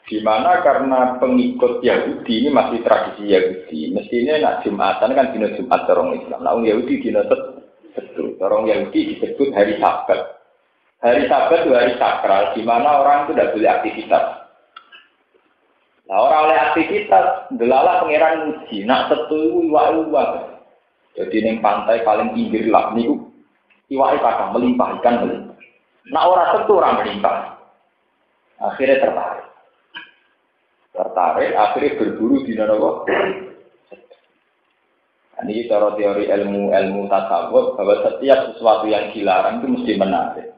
Di mana karena pengikut Yahudi ini masih tradisi Yahudi. Mestinya nak Jumatan kan dina Jumat orang Islam. Nah, orang Yahudi dina Sabtu. Orang Yahudi disebut hari Sabat. Hari Sabat itu hari sakral, di mana orang itu tidak boleh aktivitas. Nah, orang oleh aktivitas, delala pangeran muji. Nak Sabtu itu iwak-iwak. Jadi neng pantai paling pinggir lah niku iwak kadang melimpah ikan melimpah. Nah, orang Sabtu orang melimpah. Akhirnya tertarik, akhirnya berburu di Nanawa. Ini cara teori ilmu tasawuf bahwa setiap sesuatu yang dilarang itu mesti menarik.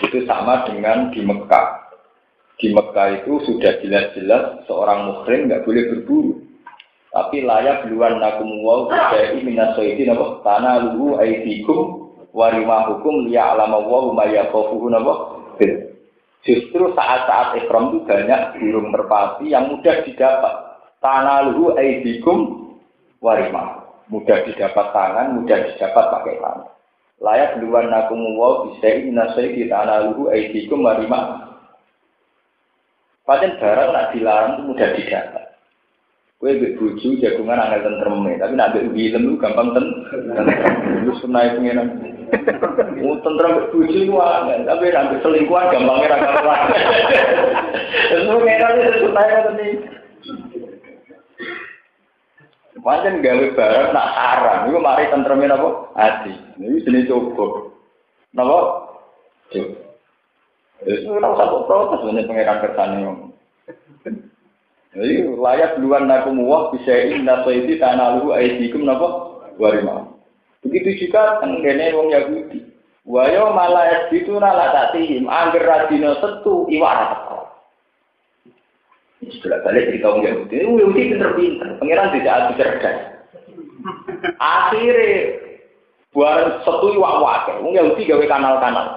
Itu sama dengan di Mekah. Di Mekah itu sudah jelas-jelas seorang muhrim nggak boleh berburu. Tapi layak luan nakum wau dari minasoidin apa tanah luhu aidikum warimahukum liya'lama wau mayakofuhu apa. Justru saat-saat ihram itu banyak burung merpati yang mudah didapat. Tanaluhu aidikum warimah. Mudah didapat tangan, mudah didapat pakai tangan. Layak luan nakumu wa bisai minasai di tanaluhu aidikum warimah. Padahal barang nak dilarang itu mudah didapat. Kue berbuju jagungan angel tentreme, tapi nak film itu gampang lu sunai pengenan. Tentrem berbuju itu angel, tapi nak selingkuhan gampangnya raka. Terus pengenan itu sunai kan ini. Pancen gawe barang nak haram, iku mari tentreme napa? Ati. Niku jenenge coba. Napa? Coba. Wis ora usah kok protes meneh pangeran kersane ngomong. Jadi layak duluan naku muwah bisa inna soidi tanalu aidikum napa? Warima. Begitu juga tenggene wong Yahudi. Wayo malah itu nala tatihim angger radina setu iwak teko. Istilah balik cerita wong Yahudi. Yahudi pinter-pinter, pangeran tidak adu cerdas. Akhirnya buat setu iwak wae. Wong Yahudi gawe kanal-kanal.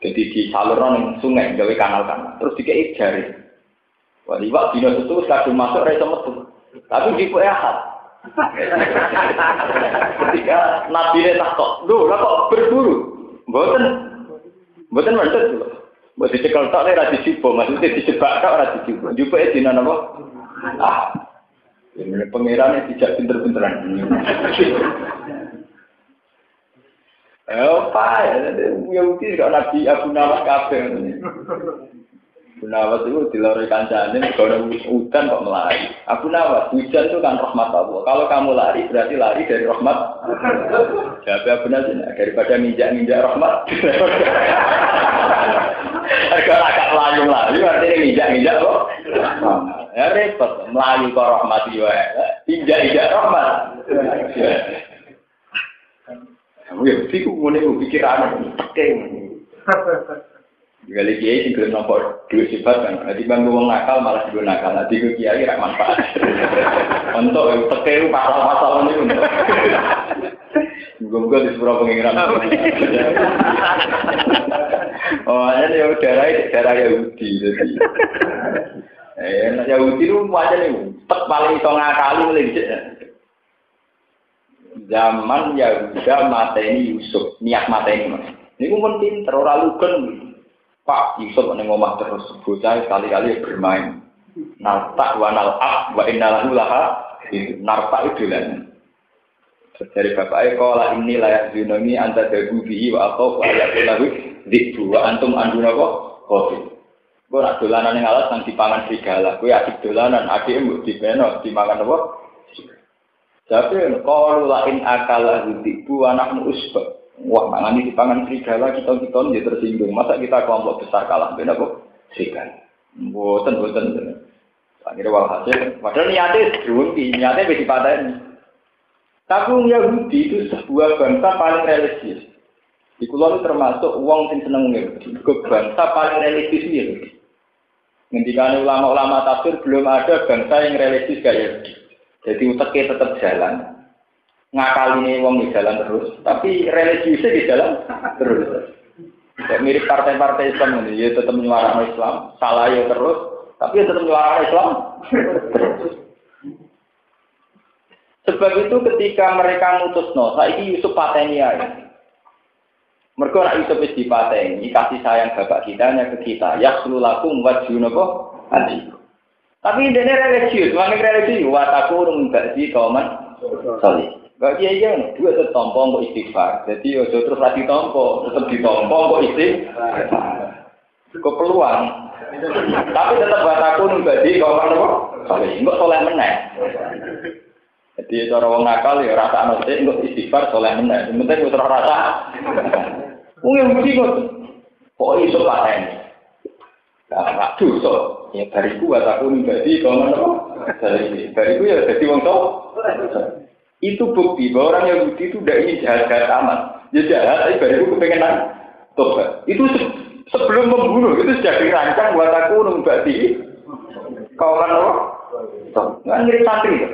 Jadi disalurno ning sungai gawe kanal-kanal. Terus dikei jari. Wah, iwak dina setu kadung masuk ra iso metu. Tapi dipoke ahad. Ketika Nabi ini takut, loh, lah kok berburu? Mboten mantes lho. Mbok dicekel tok ora dicipo, maksudnya dijebak tok ora dicipo. Jupuke dina napa? Ah. Ini pangerane tidak pinter-pinteran. Apa ya uti kok Nabi Abu Nawas kabeh ngene. Abu Nawas itu dilori kancane kalau hujan kok melari. Abu Nawas, hujan itu kan rahmat Allah. Kalau kamu lari berarti lari dari rahmat. Jawab Abu Nawas, daripada minjak-minjak rahmat. Kalau agak melayu berarti minjak-minjak kok. Ya repot, melayu kok rahmat juga. Minjak-minjak rahmat. Kamu ya mesti ngene pikiran penting. Kali kiai sing gelem nampa duit sifat kan. Nanti bang wong nakal malah juga nakal. Nanti ku kiai ra manfaat. Untuk tekeu pasal-pasal niku. Muga-muga di sepuro pengiran. Oh, ana yo darah Yahudi dadi. Yahudi lu macam niku. Tek paling iso ngakali mulai dhisik. Zaman Yahuda mateni Yusuf, niat mateni Mas. Niku mun pinter ora lugen. Pak Yusuf ning omah terus bocah sekali-kali bermain. Narta wa nal'ab wa innalahu laha narta dolan. Dari bapake kala ini layak dunami anta dagu bihi wa aqaf wa ayatul dzikru wa antum anduna kok kopi. Kok nak dolanan ning alas nang dipangan serigala. Kowe asik dolanan adike mbok dipeno dimangan apa? Tapi kalau lain akal dzikru anakmu usbah. Wah, mangani dipangan serigala kita ya tersinggung. Masa kita kelompok besar kalah beda kok? Serigala. Boten. Akhirnya walhasil, padahal niatnya berhenti, niatnya beda padanya. Tapi Yahudi itu sebuah bangsa paling religius. Di Kulon itu termasuk uang yang seneng Yahudi. Bangsa paling religius Yahudi. Ketika ulama-ulama tafsir belum ada bangsa yang religius kayak Yahudi. Jadi uteknya tetap jalan. Ngakali ini wong di jalan terus, tapi religiusnya di jalan terus. Ya, mirip partai-partai Islam ini, ya tetap menyuarakan Islam, salah ya terus, tapi ya tetap menyuarakan Islam terus. Sebab itu ketika mereka ngutus saiki Yusuf pateni ae. Mergo nek Yusuf wis dipateni, kasih sayang bapak kitanya ke kita, yakhlullakum wajhunapa adi. Tapi dene religius, wong religius wa takurung ba'di kauman salih. Bagi aja, dua itu tompo kok istighfar. Jadi ojo terus lagi tompo, tetap ditompo kok istighfar. Kok peluang. Tapi tetap buat aku nunggu kalau apa? Kalau enggak soleh meneh. Jadi cara wong nakal ya rasa anose enggak istighfar soleh meneh. Penting wis rasa. Wong yang mesti kok iso paten. Nah, dosa. Ya bariku buat aku nunggu kalau apa? Bariku ya jadi wong tok. Itu bukti bahwa orang Yahudi itu tidak ingin jahat-jahat amat. Ya jahat, tapi baru kepengenan tobat. Itu sebelum membunuh, itu sudah dirancang buat aku numbati. Kau kan apa? Nggak ngirit santri.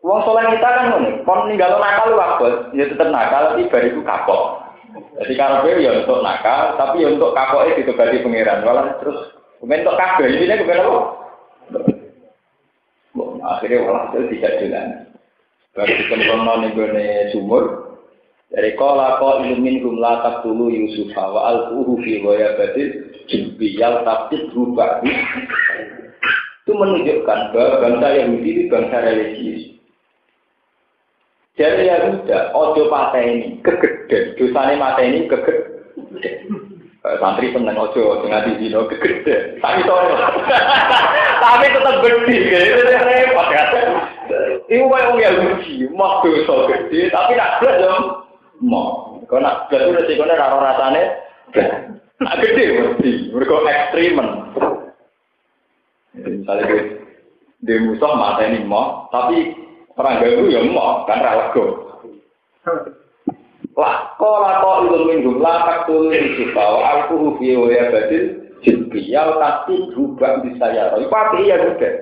Uang soleh kita kan nih, kalau ninggal nakal waktu, ya tetap nakal, tapi baru kapok. Jadi kalau ya untuk nakal, tapi ya untuk kapoknya ditobati pengiran. Walau terus, untuk kabel, ini kepengen apa? Akhirnya walau itu tidak jalan. Baru dikembangkan nih sumur dari kola ilumin gumla tak tulu Yusuf wa al-uhu fi wayabatil jubiyal tabtit rubah. Itu menunjukkan bahwa bangsa Yahudi itu bangsa religius. Jadi Yahuda ojo pateni kegeden, dosane mateni kegeden. Santri seneng ojo dengan di dino kegeden. Tapi tetap gede, gitu repot ya. Iku wae wong Yahudi, mah dosa gede, tapi nak blas yo mah. Kok nak blas itu resikone ora rasane. Nak gede mesti, mergo ekstremen. Misalnya di musuh mata ini mah, tapi perang gagu ya mah, kan ra lego. Lah, kok ilmu minggu lapak tulis bahwa aku video ya badil jibriyal tasbih berubah di saya. Iku api ya udah.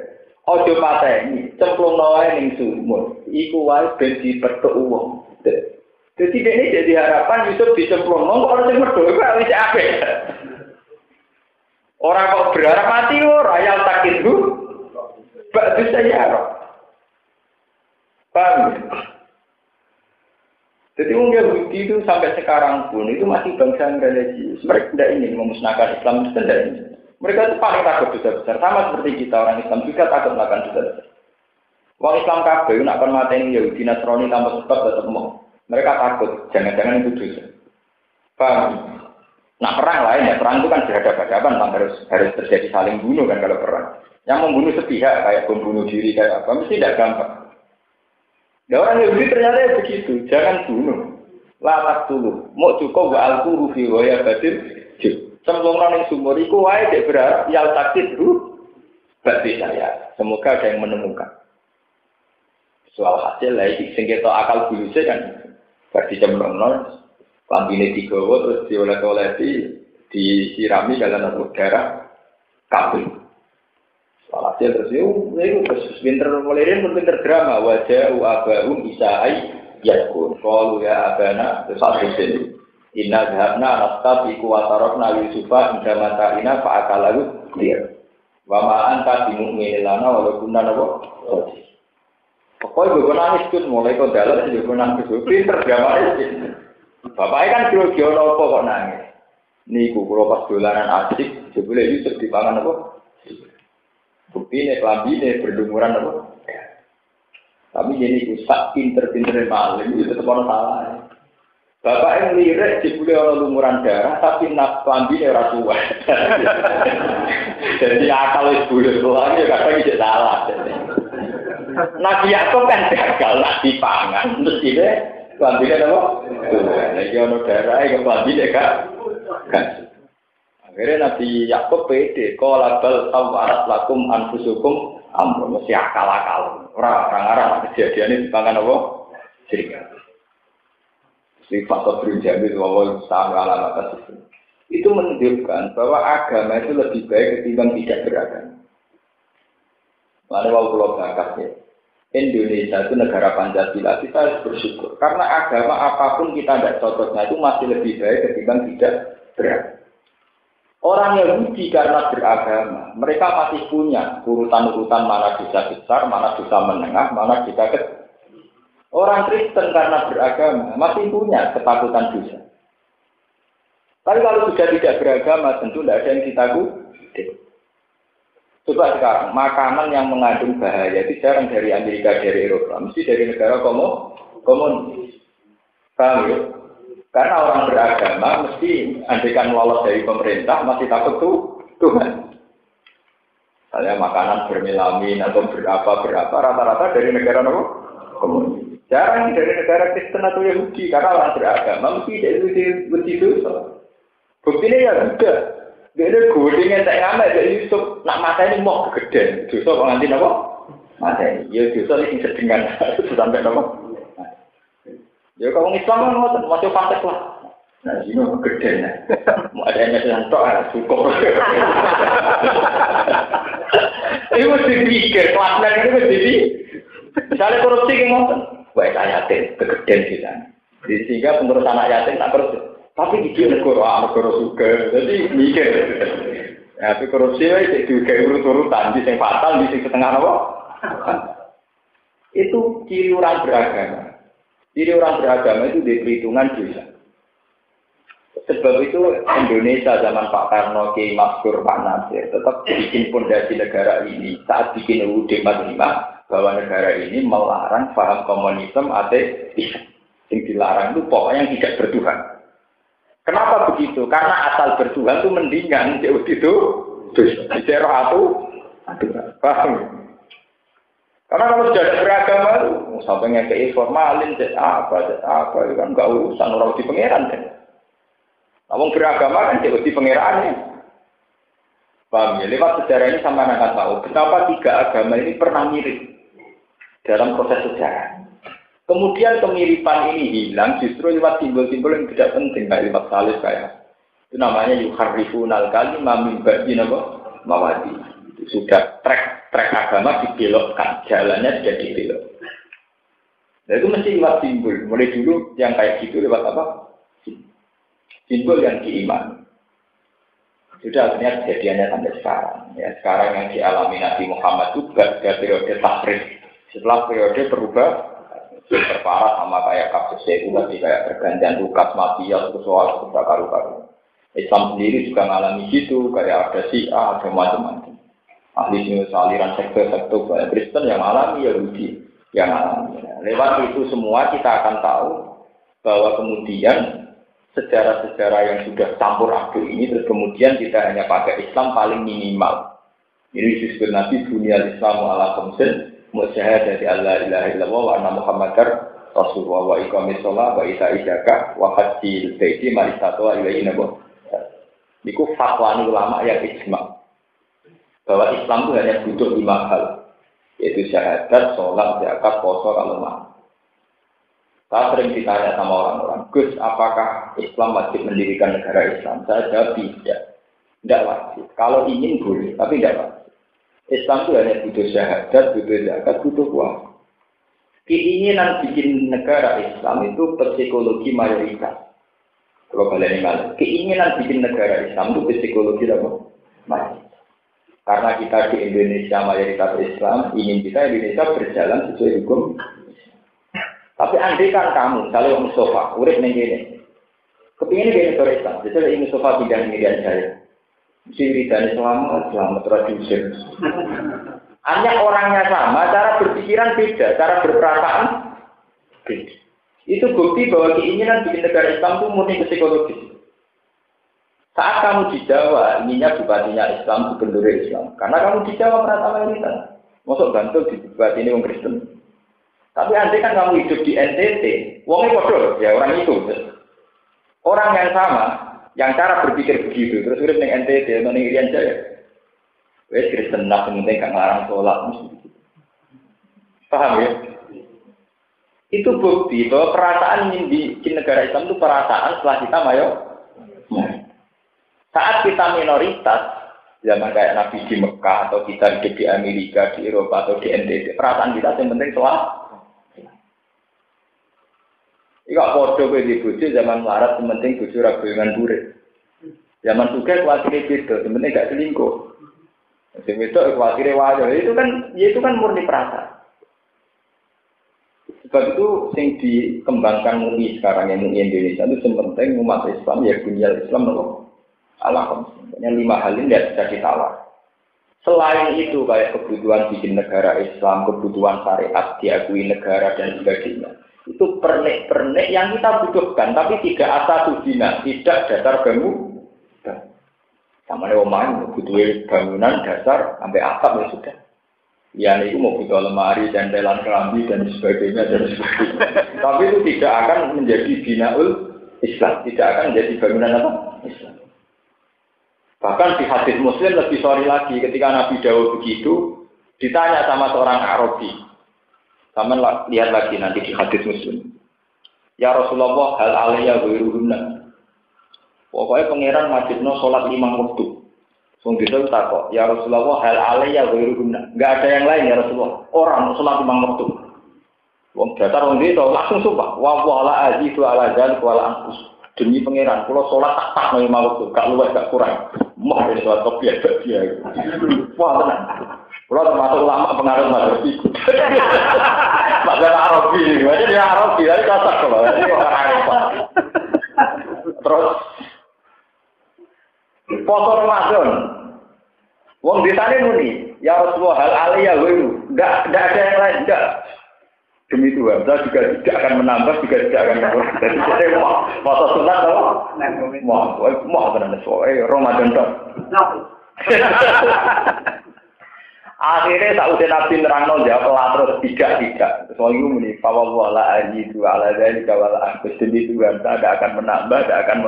Ojo pateni, cemplung wae ning sumur. Iku wae ben dipethuk wong. Jadi ini jadi harapan Yusuf dicemplung ora sing medho iku wis apik. Ora kok berharap mati ora ya takdir bu. Bak bisa ya. Paham? Jadi orang Yahudi itu sampai sekarang pun itu masih bangsa yang religius. Mereka tidak ingin memusnahkan Islam itu tidak ingin. Mereka itu paling takut dosa besar. Sama seperti kita orang Islam juga takut melakukan dosa besar. Orang Islam kabeh nak akan mateni Yahudi Nasrani tanpa sebab tetap mau. Mereka takut. Jangan-jangan itu dosa. Paham? Nah perang lain ya. Perang itu kan berhadapan-hadapan. Harus terjadi saling bunuh kan kalau perang. Yang membunuh sepihak kayak membunuh diri kayak apa. Mesti tidak gampang. Ya orang Yahudi ternyata begitu, jangan bunuh, latak dulu, mau cukup gak alquhu fi waya badir, semplungna ning sumur iku wae dek berharap yal takdir ru, berarti saya, semoga ada yang menemukan. Soal hasil lagi, sing ketok akal buluse kan, berarti cemplungna, lambine digawa terus dioles-olesi, disirami dalam udara, kabel. Walhasil terus itu pinter melirin pinter drama wajah abahum isai yakun kalau ya abana terus satu sini inna zahabna nasta biku watarokna yusufa inda mata ina faakalalu clear wamaan tadi mu'minilana walaupun nabo pokoknya gue nangis tuh mulai kau dalam sih gue nangis pinter drama itu bapaknya kan kira-kira apa kok nangis nih gue pas dolanan asik sebelum Yusuf di pangan apa bukti ini, kelambi ini, berdumuran apa? Tapi jadi usah pinter-pinter malam itu tetap orang salah. Bapak yang lirik dibuli orang lumuran darah, tapi nak kelambi ini orang tua. Jadi akal itu boleh lagi kadang tidak salah. Nabi Yakub kan gagal nak dipangan, terus ini kelambi ini apa? Lagi orang darah, kelambi ini kan? Akhirnya Nabi Yakub pede, kalau bal tawarat lakum anfusukum amro mesti akal-akal. Orang-orang kejadian ini dipangan apa? Sehingga sifat berjamin bahwa sama alamat itu menunjukkan bahwa agama itu lebih baik ketimbang tidak beragama. Mana mau pulau bakatnya? Indonesia itu negara Pancasila, kita harus bersyukur karena agama apapun kita tidak cocoknya itu masih lebih baik ketimbang tidak beragama. Orang Yahudi karena beragama, mereka masih punya urutan-urutan mana dosa besar, mana dosa menengah, mana dosa kecil. Orang Kristen karena beragama masih punya ketakutan dosa. Tapi kalau sudah tidak beragama, tentu tidak ada yang ditakuti. Coba sekarang, makanan yang mengandung bahaya itu jarang dari Amerika, dari Eropa, mesti dari negara komunis. Paham ya? Karena orang beragama mesti andaikan lolos dari pemerintah masih takut Tuhan. Misalnya makanan bermelamin atau berapa rata-rata dari negara komunis. Jarang dari negara Kristen atau Yahudi karena orang beragama mesti dari dosa. Buktinya ya sudah. Dia godingnya tak ngamek dari Yusuf nak mata ini mau kegedean. Dosa kok nanti apa? Mata ini. Ya dosa ini sedengan sampai apa? Ya kalau Islam kan masih pantas lah. Nah, ini gede ya. Mau ada yang sedang tok, cukup. Ini mesti dipikir, kelasnya ini mesti di. Misalnya korupsi yang ngomong, baik yatim, kegedean di sana. Sehingga pengurus anak yatim tak korupsi. Tapi di negara juga, jadi mikir. Tapi korupsi itu juga urut-urutan, di yang fatal, di setengah apa? Itu ciri orang beragama. Jadi orang beragama itu di perhitungan dosa. Sebab itu Indonesia zaman Pak Karno, Kiai Maskur, Pak Nasir tetap bikin fondasi negara ini saat bikin UUD 45 bahwa negara ini melarang paham komunisme ateis. Yang dilarang itu pokoknya yang tidak bertuhan. Kenapa begitu? Karena asal bertuhan itu mendingan itu dosa. Di daerah itu paham. Karena kalau sudah ada beragama, sampai ngekei formalin, apa, itu kan nggak urusan orang di pangeran kan. Namun beragama kan di pangerannya. Paham ya? Lewat sejarah ini sama anak tahu betapa tiga agama ini pernah mirip dalam proses sejarah. Kemudian kemiripan ini hilang justru lewat simbol-simbol yang tidak penting, kayak lewat salib kayak itu namanya yuharrifunal kalimah min ba'di mawadi. Sudah trek agama dibelokkan, jalannya sudah dibelok. Nah itu mesti lewat simbol. Mulai dulu yang kayak gitu lewat apa? Simbol yang diimani. Sudah akhirnya kejadiannya sampai sekarang. Ya sekarang yang dialami Nabi Muhammad juga ada periode takrif. Setelah periode berubah, berparah sama kayak kasus itu tadi kayak pergantian tugas mafia terus soal karu-karu. Islam sendiri juga mengalami gitu, kayak ada Syiah, ada macam-macam. Ahli aliran sektor-sektor kayak Kristen yang alami, Yahudi yang alami. Lewat itu semua kita akan tahu bahwa kemudian sejarah-sejarah yang sudah campur aduk ini terus kemudian kita hanya pakai Islam paling minimal. Ini disebut Nabi dunia Islam ala khamsin musyahadati alla ilaha illallah wa anna Muhammadar Rasulullah wa iqamis shalah wa ita'iz zakah wa hajjil baiti man istata'a ilaihi sabila. Niku fatwa ulama yang ijma. Bahwa Islam itu hanya butuh 5 hal, yaitu syahadat, sholat, zakat, puasa, kalau mau. Saya sering ditanya sama orang-orang, Gus, apakah Islam wajib mendirikan negara Islam? Saya jawab tidak wajib. Kalau ingin boleh, tapi tidak wajib. Islam itu hanya butuh syahadat, butuh zakat, butuh puasa. Keinginan bikin negara Islam itu psikologi mayoritas. Kalau kalian ingat, keinginan bikin negara Islam itu psikologi apa? Mayoritas. Karena kita di Indonesia mayoritas Islam, ingin kita Indonesia berjalan sesuai hukum. Tapi andai kan kamu, misalnya Om Mustafa, urip ning kene. Kepingin dia negara Islam, jadi Om Mustafa pindah negara saya. Mesti wiridane selamat tradisi. Hanya orangnya sama, cara berpikiran beda, cara berperasaan beda. Itu bukti bahwa keinginan bikin negara Islam itu murni psikologis. Saat kamu di Jawa, inginnya bupatinya Islam, gubernur Islam. Karena kamu di Jawa merasa mayoritas. Masuk Bantul di bupati ini orang Kristen. Tapi andai kan kamu hidup di NTT, wongnya bodoh, ya orang itu. Orang yang sama, yang cara berpikir begitu, terus hidup di NTT atau di Irian Jaya. Wes Kristen lah, penting gak ngelarang sholat. Paham ya? Itu bukti bahwa perasaan ingin bikin negara Islam itu perasaan setelah kita saat kita minoritas, zaman kayak Nabi di Mekah atau kita hidup di Amerika, di Eropa atau di NTT, perasaan kita yang penting soal. Iku podo kowe di bojo zaman larat yang penting bojo ra goyengan burik. Zaman sugih kuwatire beda, yang penting gak selingkuh. Sing wedok kuwatire wae, itu kan murni perasaan. Sebab itu yang dikembangkan MUI sekarang yang MUI Indonesia itu yang penting umat Islam ya dunia Islam loh. Yang 5 hal ini tidak bisa ditawar. Selain itu kayak kebutuhan bikin negara Islam, kebutuhan syariat diakui negara dan sebagainya. Itu pernik-pernik yang kita butuhkan, tapi tidak asatudina, tidak dasar bangun. Sama omongan butuh bangunan dasar sampai atap ya sudah. Ya itu mau butuh lemari, jandelan kelambi dan sebagainya. Tapi itu tidak akan menjadi binaul Islam, tidak akan menjadi bangunan apa? Islam. Bahkan di hadis Muslim lebih sorry lagi ketika Nabi Dawud begitu ditanya sama seorang Arabi. Sama lihat lagi nanti di hadis Muslim. Ya Rasulullah hal alaiya ghairuhunna. Pokoknya pangeran wajibno salat 5 waktu. Wong gitu takok, ya Rasulullah hal alaiya ghairuhunna. Enggak ada yang lain ya Rasulullah. Orang salat 5 waktu. Wong datar wong itu langsung sumpah, wa wala azidu ala dzalik wala anqus. Demi pangeran, kalau sholat tak 5 waktu, gak luwes gak kurang. Mau ini sholat kopi ada dia. Wah tenang. Kalau termasuk ulama pengaruh mazhab itu. Mazhab Arabi, macam dia Arabi, tapi cocok kalau ini orang Arab. Terus poso Ramadan. Wong desane muni, ya Rasulullah hal aliyah wae. Enggak ada yang lain, enggak. Demi Tuhan, saya juga tidak akan menambah, juga tidak akan mengurangi. Jadi saya masa sunat kalau mau benar soal Ramadan dong. Akhirnya saat Nabi nerangno jawab terus tidak. Soalnya muni fawwala ajidu ala dzalika wal anfus demi Tuhan tidak akan menambah, tidak akan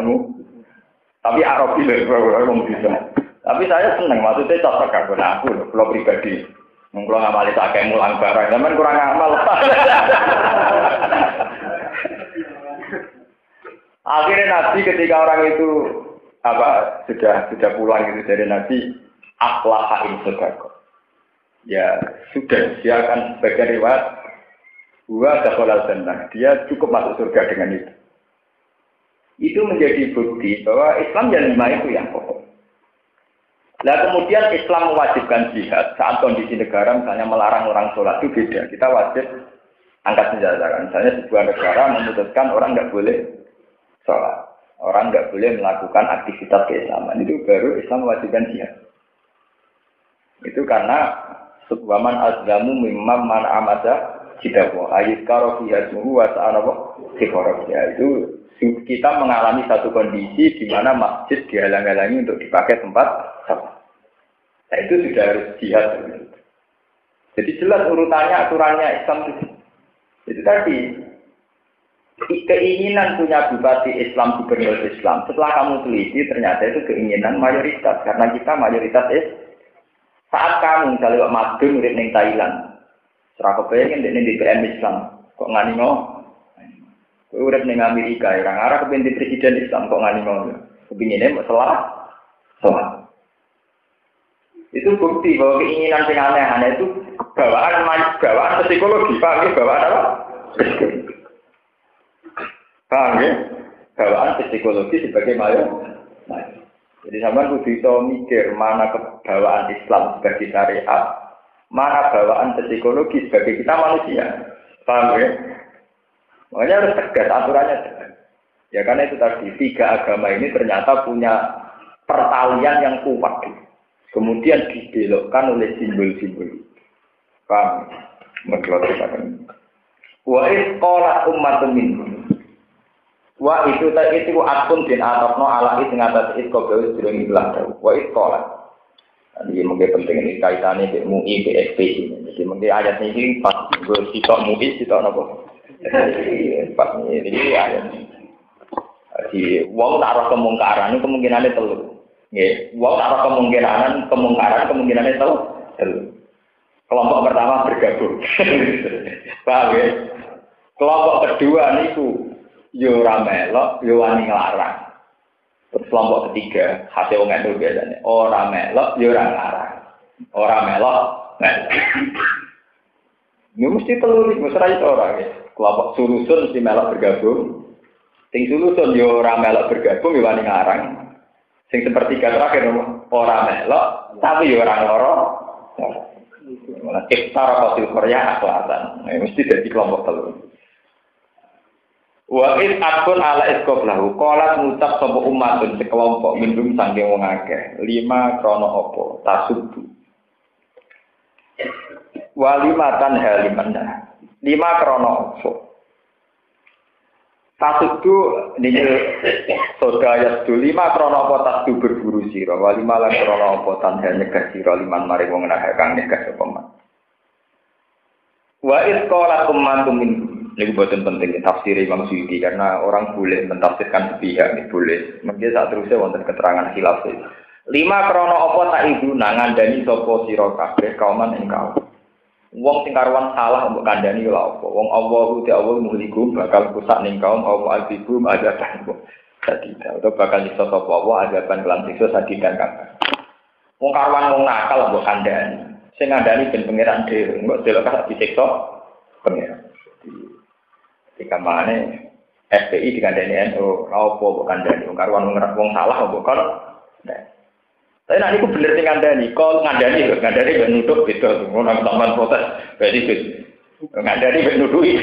Tapi Arabi lho bisa. Tapi saya senang maksudnya cocok karo aku lho, kalau pribadi. Mung kula ngamali sakake mulang barang, sampean kurang amal. Akhirnya Nabi ketika orang itu sudah pulang itu dari Nabi aflaha in sedekah. Ya sudah, dia akan sebagai riwayat dua dakhalal jannah. Dia cukup masuk surga dengan itu. Itu menjadi bukti bahwa Islam yang 5 itu yang pokok. Nah kemudian Islam mewajibkan jihad saat kondisi negara misalnya melarang orang sholat itu beda. Kita wajib angkat senjata. Misalnya sebuah negara memutuskan orang nggak boleh sholat, orang nggak boleh melakukan aktivitas keislaman. Itu baru Islam mewajibkan jihad. Itu karena Subhaman azlamu mimman man amada jidawo ayat karofiyahu wa ta'ala ya itu kita mengalami satu kondisi di mana masjid dihalang-halangi untuk dipakai tempat sholat. Nah itu sudah harus jihad. Jadi jelas urutannya aturannya Islam itu tadi keinginan punya bupati Islam, gubernur Islam. Setelah kamu teliti ternyata itu keinginan mayoritas karena kita mayoritas saat kamu misalnya Pak Madun urip ning Thailand, serah kepengen di BM Islam, kok ngani ngono? Kowe urip ning Amerika, orang Arab kepengen di presiden Islam kok ngani ngono? Kepingine masalah. Itu bukti bahwa keinginan sing aneh-aneh itu bawaan psikologi, paham ya? Bawaan apa? Paham ya? Bawaan psikologi sebagai mayoritas. Jadi sampean kudu iso mikir mana kebawaan Islam sebagai syariat, mana bawaan psikologi sebagai kita manusia. Paham ya? Makanya harus tegas aturannya. Ya karena itu tadi 3 agama ini ternyata punya pertalian yang kuat. Kemudian dibelokkan oleh simbol-simbol. Paham? Menjelaskan. Wa iz qalat ummatun minhum. Wa itu akun din atokno ala itu ngatas itu kobel sedurung ilah. Wa itu kolat. Jadi mungkin penting ini kaitannya dengan MUI, BSP ini. Jadi mungkin ayat ini pas sitok MUI, sitok apa? Pas ini ayat. Jadi wong taruh kemungkaran ini kemungkinannya telur. Wong taruh kemungkarannya telur. Kelompok pertama bergabung. Paham ya? Kelompok kedua niku yo ora melok, yo wani nglarang. Terus kelompok ketiga, hati wong itu biasanya ora melok, yo ora nglarang. Ora melok, nah. Ini mesti telur, mesti itu orang ya. Kelompok sulusun mesti melok bergabung. Sing sulusun yo ora melok bergabung, yo wani nglarang. Sing sepertiga terakhir ora melok, tapi yo ora nglarang. Malah kita rapatil Korea akhlatan. Nah, mesti jadi kelompok telur. Wa in akun ala iskoblahu qala ngucap sapa umatun sekelompok mindum saking wong akeh 5 krana apa tasubbu wa 5 tan halimana 5 krana apa tasubbu niki sodaya 5 krana apa tasubbu berburu sira wa 5 lan krana apa tan nyegah sira 5 mari wong nahek kang nyegah sapa man wa iz qala ummatun minhum. Ini buatan penting tafsir Imam Suyuti karena orang boleh mentafsirkan sepihak ini boleh. Mungkin saat terusnya wonten keterangan khilaf. 5 krana apa tak ibu ngandani sapa sira kabeh kauman ing kaum. Wong sing karuan salah mbok kandhani lha apa? Wong Allah ku te Allah muhlikum bakal rusak ning kaum apa albibum ada kan. Jadi atau bakal iso sapa apa azaban kelan siksa sadikan kabeh. Wong karuan wong nakal mbok kandhani. Sing ngandani ben pangeran dhewe, mbok delok sak disiksa pangeran. Ketika mana FPI dikandani NU, apa kok kandani? Karuan wong salah apa kon? Tapi nek niku bener sing ngandani, kok ngandani ben nuduh gitu. Ngono tambahan protes. Berarti gitu. Ngandani ben nuduhi.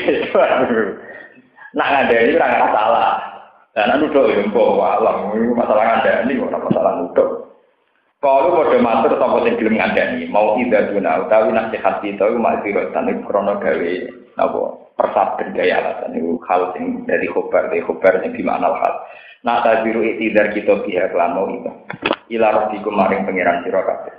Nak ngandani ora ngerasa salah. Lah nek nuduh yo mbok alam, masalah ngandani ora masalah nuduh. Kalau padha matur sapa sing gelem ngandani, mau ida guna utawi nasihat itu maksiro tanip krono gawe napa persabden gaya alasan itu hal sing dari khobar yang dimakna hal. Nah tabiru itidar kita pihak lan mau itu. Ila rabbikum maring pangeran sira kabeh.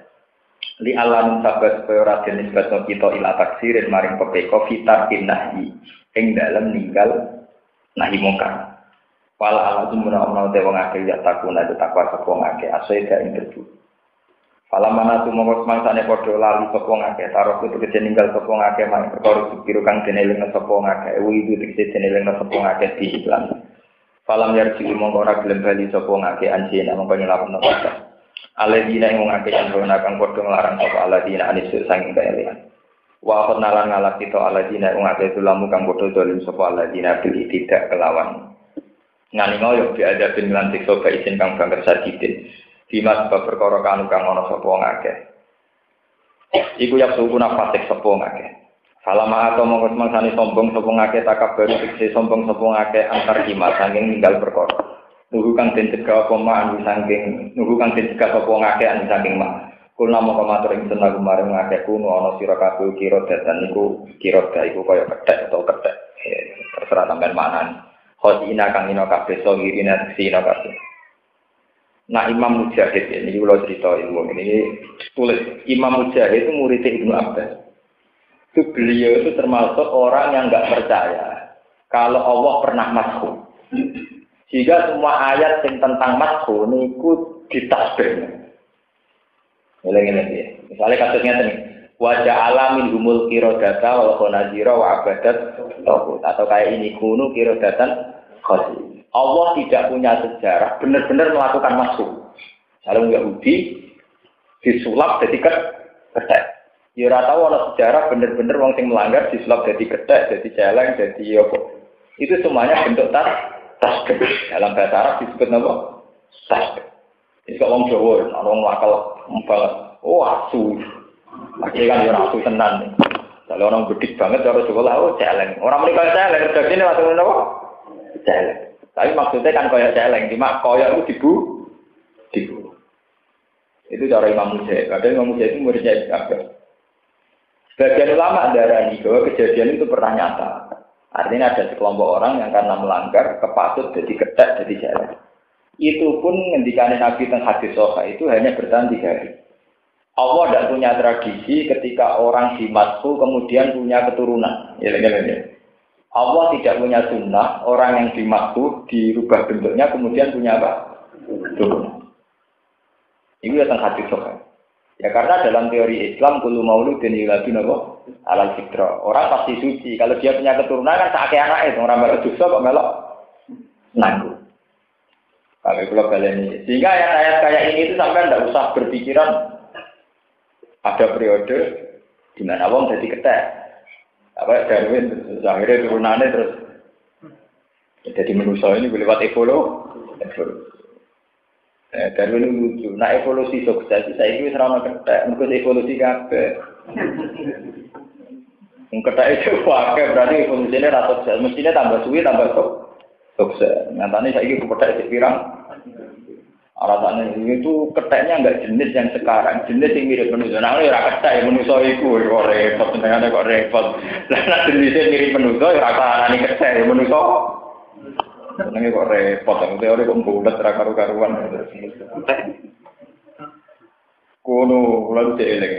Li alam sabat supaya ora dinisbatno kita ila taksirin maring pepeko fitar nahi ing dalem ninggal nahi mungkar. Wala ala sumuna te wong akeh ya takuna takwa sapa wong akeh aseda ing terbu. Fala mana tu mongko semangsane padha lali sapa wong akeh taruh kudu kece ninggal sapa wong akeh maring perkara biru kang deneleng sapa wong akeh iki dikse deneleng sapa wong akeh di iklan. Falam yarji mongko ora gelem bali sapa wong akeh anjene mongko nyelapno apa. Aladina yang ngake androna kang padha nglarang sapa aladina anisu saking kaelian. Wa qadnalan ngalak kita aladina yang ngake tulamu kang padha dolim sapa aladina bil tidak kelawan. Ngani ngoyo diada ben lan siksa isin kang bangker sadidin. Dimas bab perkara kang ana sapa wong akeh. Iku ya suku nafasik sapa wong akeh. Salama atau mongko semangsane sombong sapa ngake takabur sikse sombong sapa ngake antar kima saking ninggal perkara. Nuhu kang den cegah apa anu saking nuhu kang den cegah apa ngake anu saking mak kula moko matur ing tenaga marang ngake kuno ana sira kabeh kira datan niku kira da iku kaya kethek atau kethek terserah sampean maknane khosina kang ina kabeh so irina sina kabeh. Nah Imam Mujahid ini kula cerita ilmu ini tulis Imam Mujahid itu murid Ibnu Abbas. Itu beliau itu termasuk orang yang enggak percaya kalau Allah pernah masuk. Jika semua ayat yang tentang masku niku ditasbih. Ngene iki. Misale kasusnya tadi, wajah alamin humul kirodata wal khonazira wa abadat atau kayak ini kuno kirodatan khasi. Allah tidak punya sejarah benar-benar melakukan masku. Kalau Yahudi disulap jadi ketek. Ya ora tahu ana sejarah benar-benar wong sing melanggar disulap jadi ketek, jadi celeng, jadi apa. Itu semuanya bentuk tasbih. Dalam bahasa Arab disebut apa? Tasbih. Ini kok wong Jawa, orang wakal banget. Oh asu. Akhirnya kan ya asu tenan. Kalau orang bedik banget cara Jawa lah, oh celeng. Orang menikah celeng, redaksine langsung apa? Celeng. Tapi maksudnya kan kaya celeng, cuma kaya itu dibu. Itu cara Imam Mujahid. Kadang Imam Mujahid itu muridnya Abbas. Sebagian ulama darani bahwa kejadian itu pernah nyata. Artinya ada sekelompok orang yang karena melanggar kepatut jadi ketek jadi jalan. Itu pun ngendikane Nabi teng hadis sahih itu hanya bertahan 3 hari. Allah tidak punya tradisi ketika orang dimasku kemudian punya keturunan. Ya. Allah tidak punya sunnah orang yang dimasku dirubah bentuknya kemudian punya apa? Keturunan. Itu ya teng hadis sahih. Ya karena dalam teori Islam kullu mauludin yuladu napa alal fitrah. Orang pasti suci. Kalau dia punya keturunan kan sakake anake orang melok dosa kok melok nanggung. Kalau kula baleni. Sehingga ayat-ayat kayak ini itu sampai tidak usah berpikiran ada periode di mana wong jadi ketek. Apa Darwin akhirnya turunannya terus jadi manusia ini lewat evolusi. Darwin lucu. Nah evolusi sukses saya itu serama ketek, mungkin evolusi kabeh. Ketek itu pakai berarti evolusinya rata sukses. Mestinya tambah suwi tambah sukses. Nyatanya saya itu ketek pirang. Alasannya itu keteknya enggak jenis yang sekarang, jenis yang mirip manusia. Nah ini ketek manusia itu kok repot, sebenarnya kok repot. Nah jenisnya mirip manusia, rasa ini ketek manusia. Senengnya kok repot, teori kok bulat karu-karuan. Kuno, lalu dieling.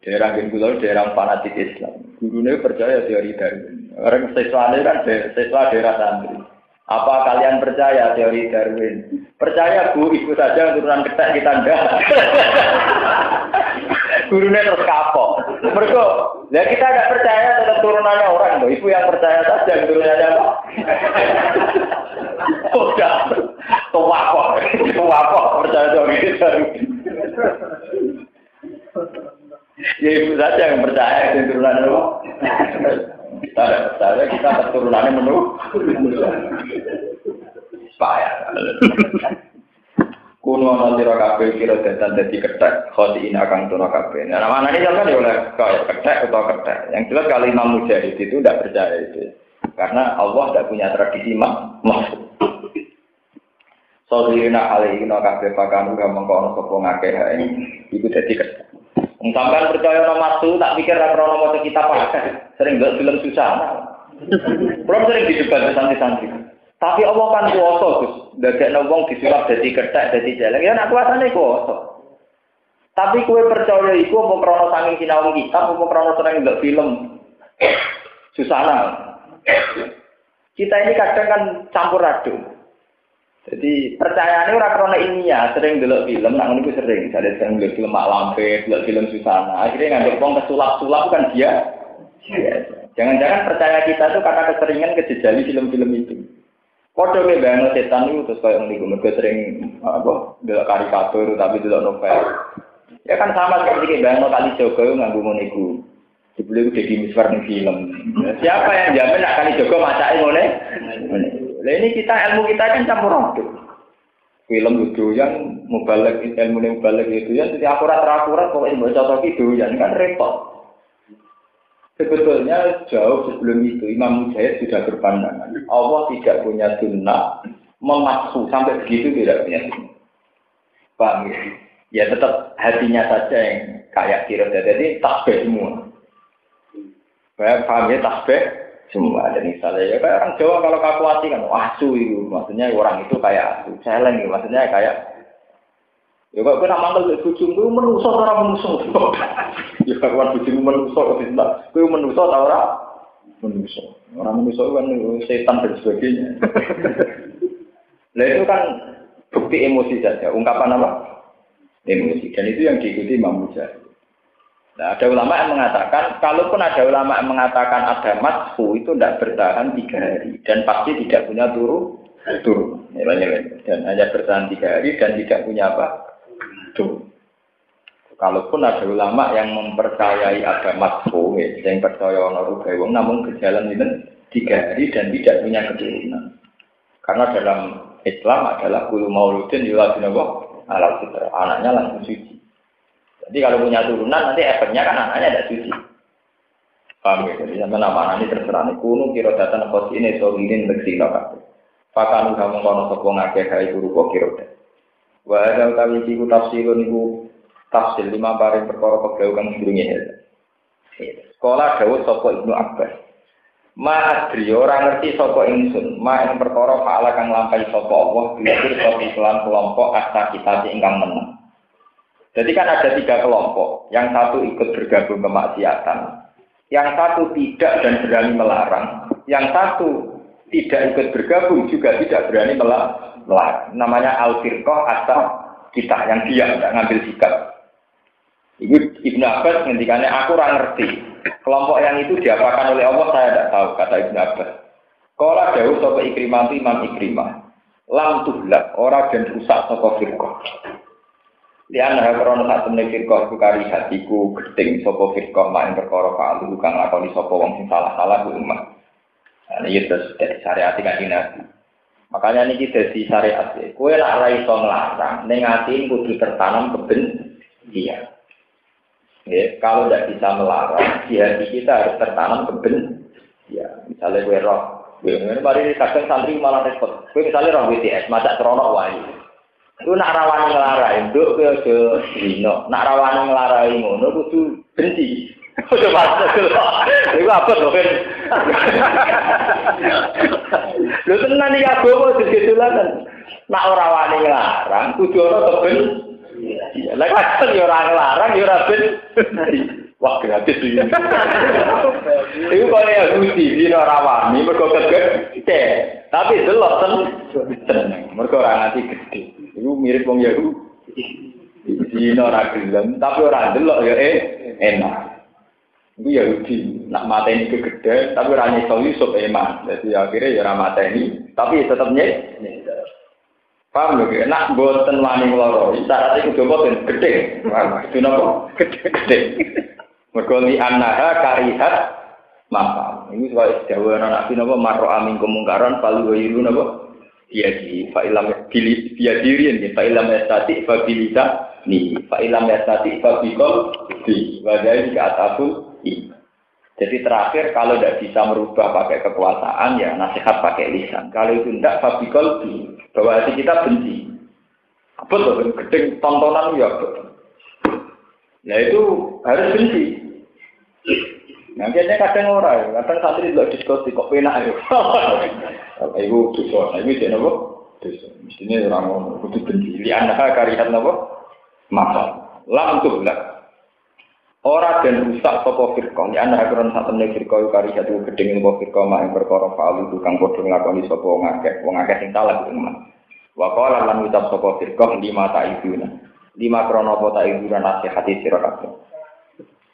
Daerah Genggulau, daerah fanatik Islam. Gurunya percaya teori Darwin. Orang siswanya kan siswa daerah santri. Apa kalian percaya teori Darwin? Percaya Bu, ikut saja turunan ketek kita enggak. Gurunya terus kapok. Mereka, ya kita enggak percaya tetap turunannya orang loh. Ibu yang percaya saja turunannya apa? Udah, tua percaya teori Darwin. Ya ibu saja yang percaya itu turunannya apa? Kita enggak percaya kita keturunannya menurut. Payah. Kuno nantira kabeh kira datan dadi ketek, khotiin akang tuna kabeh. Nah, mana ini kan ya oleh kayak ketek atau ketek. Yang jelas kalau Imam Mujahid itu tidak percaya itu. Karena Allah tidak punya tradisi maksud. Soalnya alaihina kabeh pakanu mengkono sapa ngakeh iku dadi ketek. Wong sampean percaya nama maksud tak pikir ra krono maca kitab akeh. Sering ndelok film susah. Belum sering didebat santri-santri. Tapi Allah kan kuasa, Gus. Ndadekno wong disulap dadi kethek, dadi jeleng. Ya nek kuasane kuasa. Tapi kue percaya iku apa krana saking sinau kitab apa krana seneng ndelok film. Susana. Kita ini kadang kan campur aduk. Jadi percayaannya orang krana ilmiah, sering delok film, nak ngono sering. Ada sering delok film Mak Lampir, delok film Susana. Akhirnya nganggep wong kesulap-sulap kan dia. Jangan-jangan percaya kita itu karena keseringan kejejali film-film itu. Padha ke bayangno setan itu terus koyo ngene mergo sering apa delok karikatur tapi delok novel. Ya kan sama seperti ke bayangno Kali Jogo nganggo ngono iku. Sebelum jadi miswar ning film. Siapa yang jamin nak Kali Jogo macake ngene? Lah ini kita ilmu kita kan campur aduk. Film itu yang mubalek ilmu mubalek itu yang tidak akurat pokoknya baca toki itu yang kan repot. Sebetulnya jauh sebelum itu Imam Mujahid sudah berpandangan Allah tidak punya sunnah memaksu sampai begitu tidak punya sunnah. Paham ya? Ya tetap hatinya saja yang kayak kira jadi tasbih semua. Paham ya tasbih semua. Dan misalnya ya kayak orang Jawa kalau kalkulasi kan asu itu maksudnya orang itu kayak asu. Celeng itu maksudnya kayak ya kok kena manggil bujung itu menusuk orang menusuk. Ya kawan bujung menusuk itu menusuk atau orang menusuk. Orang menusuk kan setan dan sebagainya. Nah itu kan bukti emosi saja. Ungkapan apa? Emosi. Dan itu yang diikuti Imam Mujahid. Nah, ada ulama yang mengatakan, kalaupun ada ulama yang mengatakan ada masfu itu tidak bertahan 3 hari dan pasti tidak punya turun, dan hanya bertahan 3 hari dan tidak punya apa? Turun. Kalaupun ada ulama yang mempercayai ada masfu, yang percaya orang wong namun berjalan itu 3 hari dan tidak punya keturunan. Karena dalam Islam adalah kulu mauludin yuladun ala fitra, anaknya langsung suci. Jadi kalau punya turunan nanti efeknya kan anaknya ada suci. Paham ya? Jadi sampai nama ini terserah nih. Kuno kira datang kos ini soalin bersih loh. Pakai kamu kono sopong ngake hai guru kok kira deh. Wah ada utawi ciku tafsirun iku tafsir 5 bareng perkara kebaukan sebelumnya. Sekolah Dawud sapa Ibnu Abbas. Ma adri ora ngerti sapa ingsun. Ma ing perkara faala kang lampahi sapa Allah diatur sapa iklan kelompok asta kita ingkang menang. Jadi kan ada 3 kelompok, yang satu ikut bergabung kemaksiatan, yang satu tidak dan berani melarang, yang satu tidak ikut bergabung juga tidak berani melarang. Namanya al-firqah atau kita yang diam, tidak ngambil sikap. Ibnu Abbas ngendikannya aku kurang ngerti. Kelompok yang itu diapakan oleh Allah saya tidak tahu, kata Ibnu Abbas. Qala dawuh sapa Ikrimah Imam Ikrimah, lam tuhlak ora den rusak saka firqah. Lian krono sak temne firqah kari hatiku gedeng sapa firqah main perkara kalu kang lakoni sapa wong sing salah-salah ku umat. Nah iki terus dadi syariat Kanjeng Nabi. Makanya niki dadi syariat. Kowe lak ora iso nglarang, ning ati kudu tertanam kebencian. Ya, kalau tidak bisa melarang, di hati kita harus tertanam kebencian. Misalnya kowe roh, kowe mari kadang santri malah repot. Kowe misalnya roh WTS, masak krono wae. Itu nak rawani ngelarai, nduk ke dino. Nak rawani ngelarai ngono kudu benci. Kudu masuk. Iku apa to, Ben? Lho tenan iki agama digedulaken. Nak ora wani nglarang, kudu ana keben. Lah kadang yo ora nglarang, yo ora ben. Wah, gratis iki. Iku kok ya gusti dino ora wani mergo kegede. Tapi delok seneng. Mergo ora nganti gedhe. Iku mirip wong Yahudi. Dino ora gelem, tapi ora delok ya enak. Iku Yahudi, nak mateni kegede, tapi ora nyesel Yusuf eman. Jadi akhirnya ya ora mateni, tapi tetep nyesel. Paham lho, nak mboten wani loro, syarat iku boten gedhe. Itu napa? Gedhe. Mergo li annaha karihat maka. Ini soal dawuh Nabi napa marra amin kemungkaran palu wayiru napa? Iya di fa'ilam biadirin ya fa'ilam estati fabilisa ni fa'ilam estati fabikol di wadai ke atasul i. Jadi terakhir kalau tidak bisa merubah pakai kekuasaan ya nasihat pakai lisan. Kalau itu tidak fabikol di bahwa hati kita benci. Apa tuh gedeng tontonan ya apa? Nah itu harus benci. Nantinya kadang orang, kadang santri tidak diskusi kok penak itu. Ibu dosa, ibu jadi apa? Dosa. Mestinya orang mau butuh benci. Di anak karihat apa? Maka. Lam tuhlak. Ora den rusak sapa firqah, ya ana aturan sak temne firqah kari satu gedeng sapa firqah mak ing perkara fa'alu tukang padha nglakoni sapa wong akeh sing salah kuwi men. Wa qala lan ucap sapa firqah lima ta'iduna. Lima krono apa ta'iduna nasihati sira kabeh.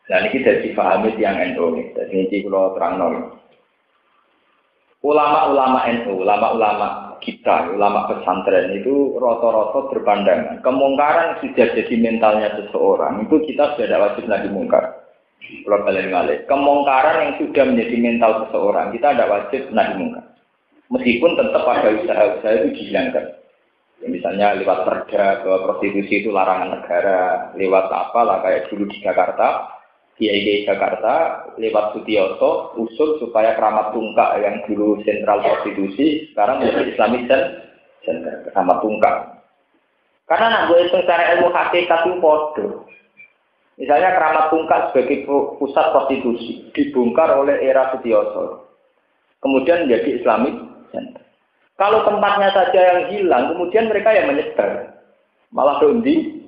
Lah niki dadi pahame tiyang NU nih. Dadi iki kula terangno. Ulama-ulama NU, ulama-ulama kita, ulama pesantren itu rata-rata berpandangan kemungkaran sudah jadi mentalnya seseorang itu kita sudah tidak wajib lagi mungkar. Kalau kalian balik, kemungkaran yang sudah menjadi mental seseorang kita tidak wajib lagi mungkar. Meskipun tetap ada usaha-usaha itu dihilangkan. Ya, misalnya lewat perda bahwa prostitusi itu larangan negara, lewat apa lah kayak dulu di Jakarta. Kiai Jakarta lewat Sutioso usul supaya Keramat Tungkak yang dulu sentral prostitusi sekarang menjadi Islamic Center Keramat Tungkak. Karena nak gue secara ilmu hakikat itu bodoh. Misalnya Keramat Tungkak sebagai pusat prostitusi dibongkar oleh era Sutioso, kemudian menjadi Islamic Center. Kalau tempatnya saja yang hilang, kemudian mereka yang menyebar, malah dondi.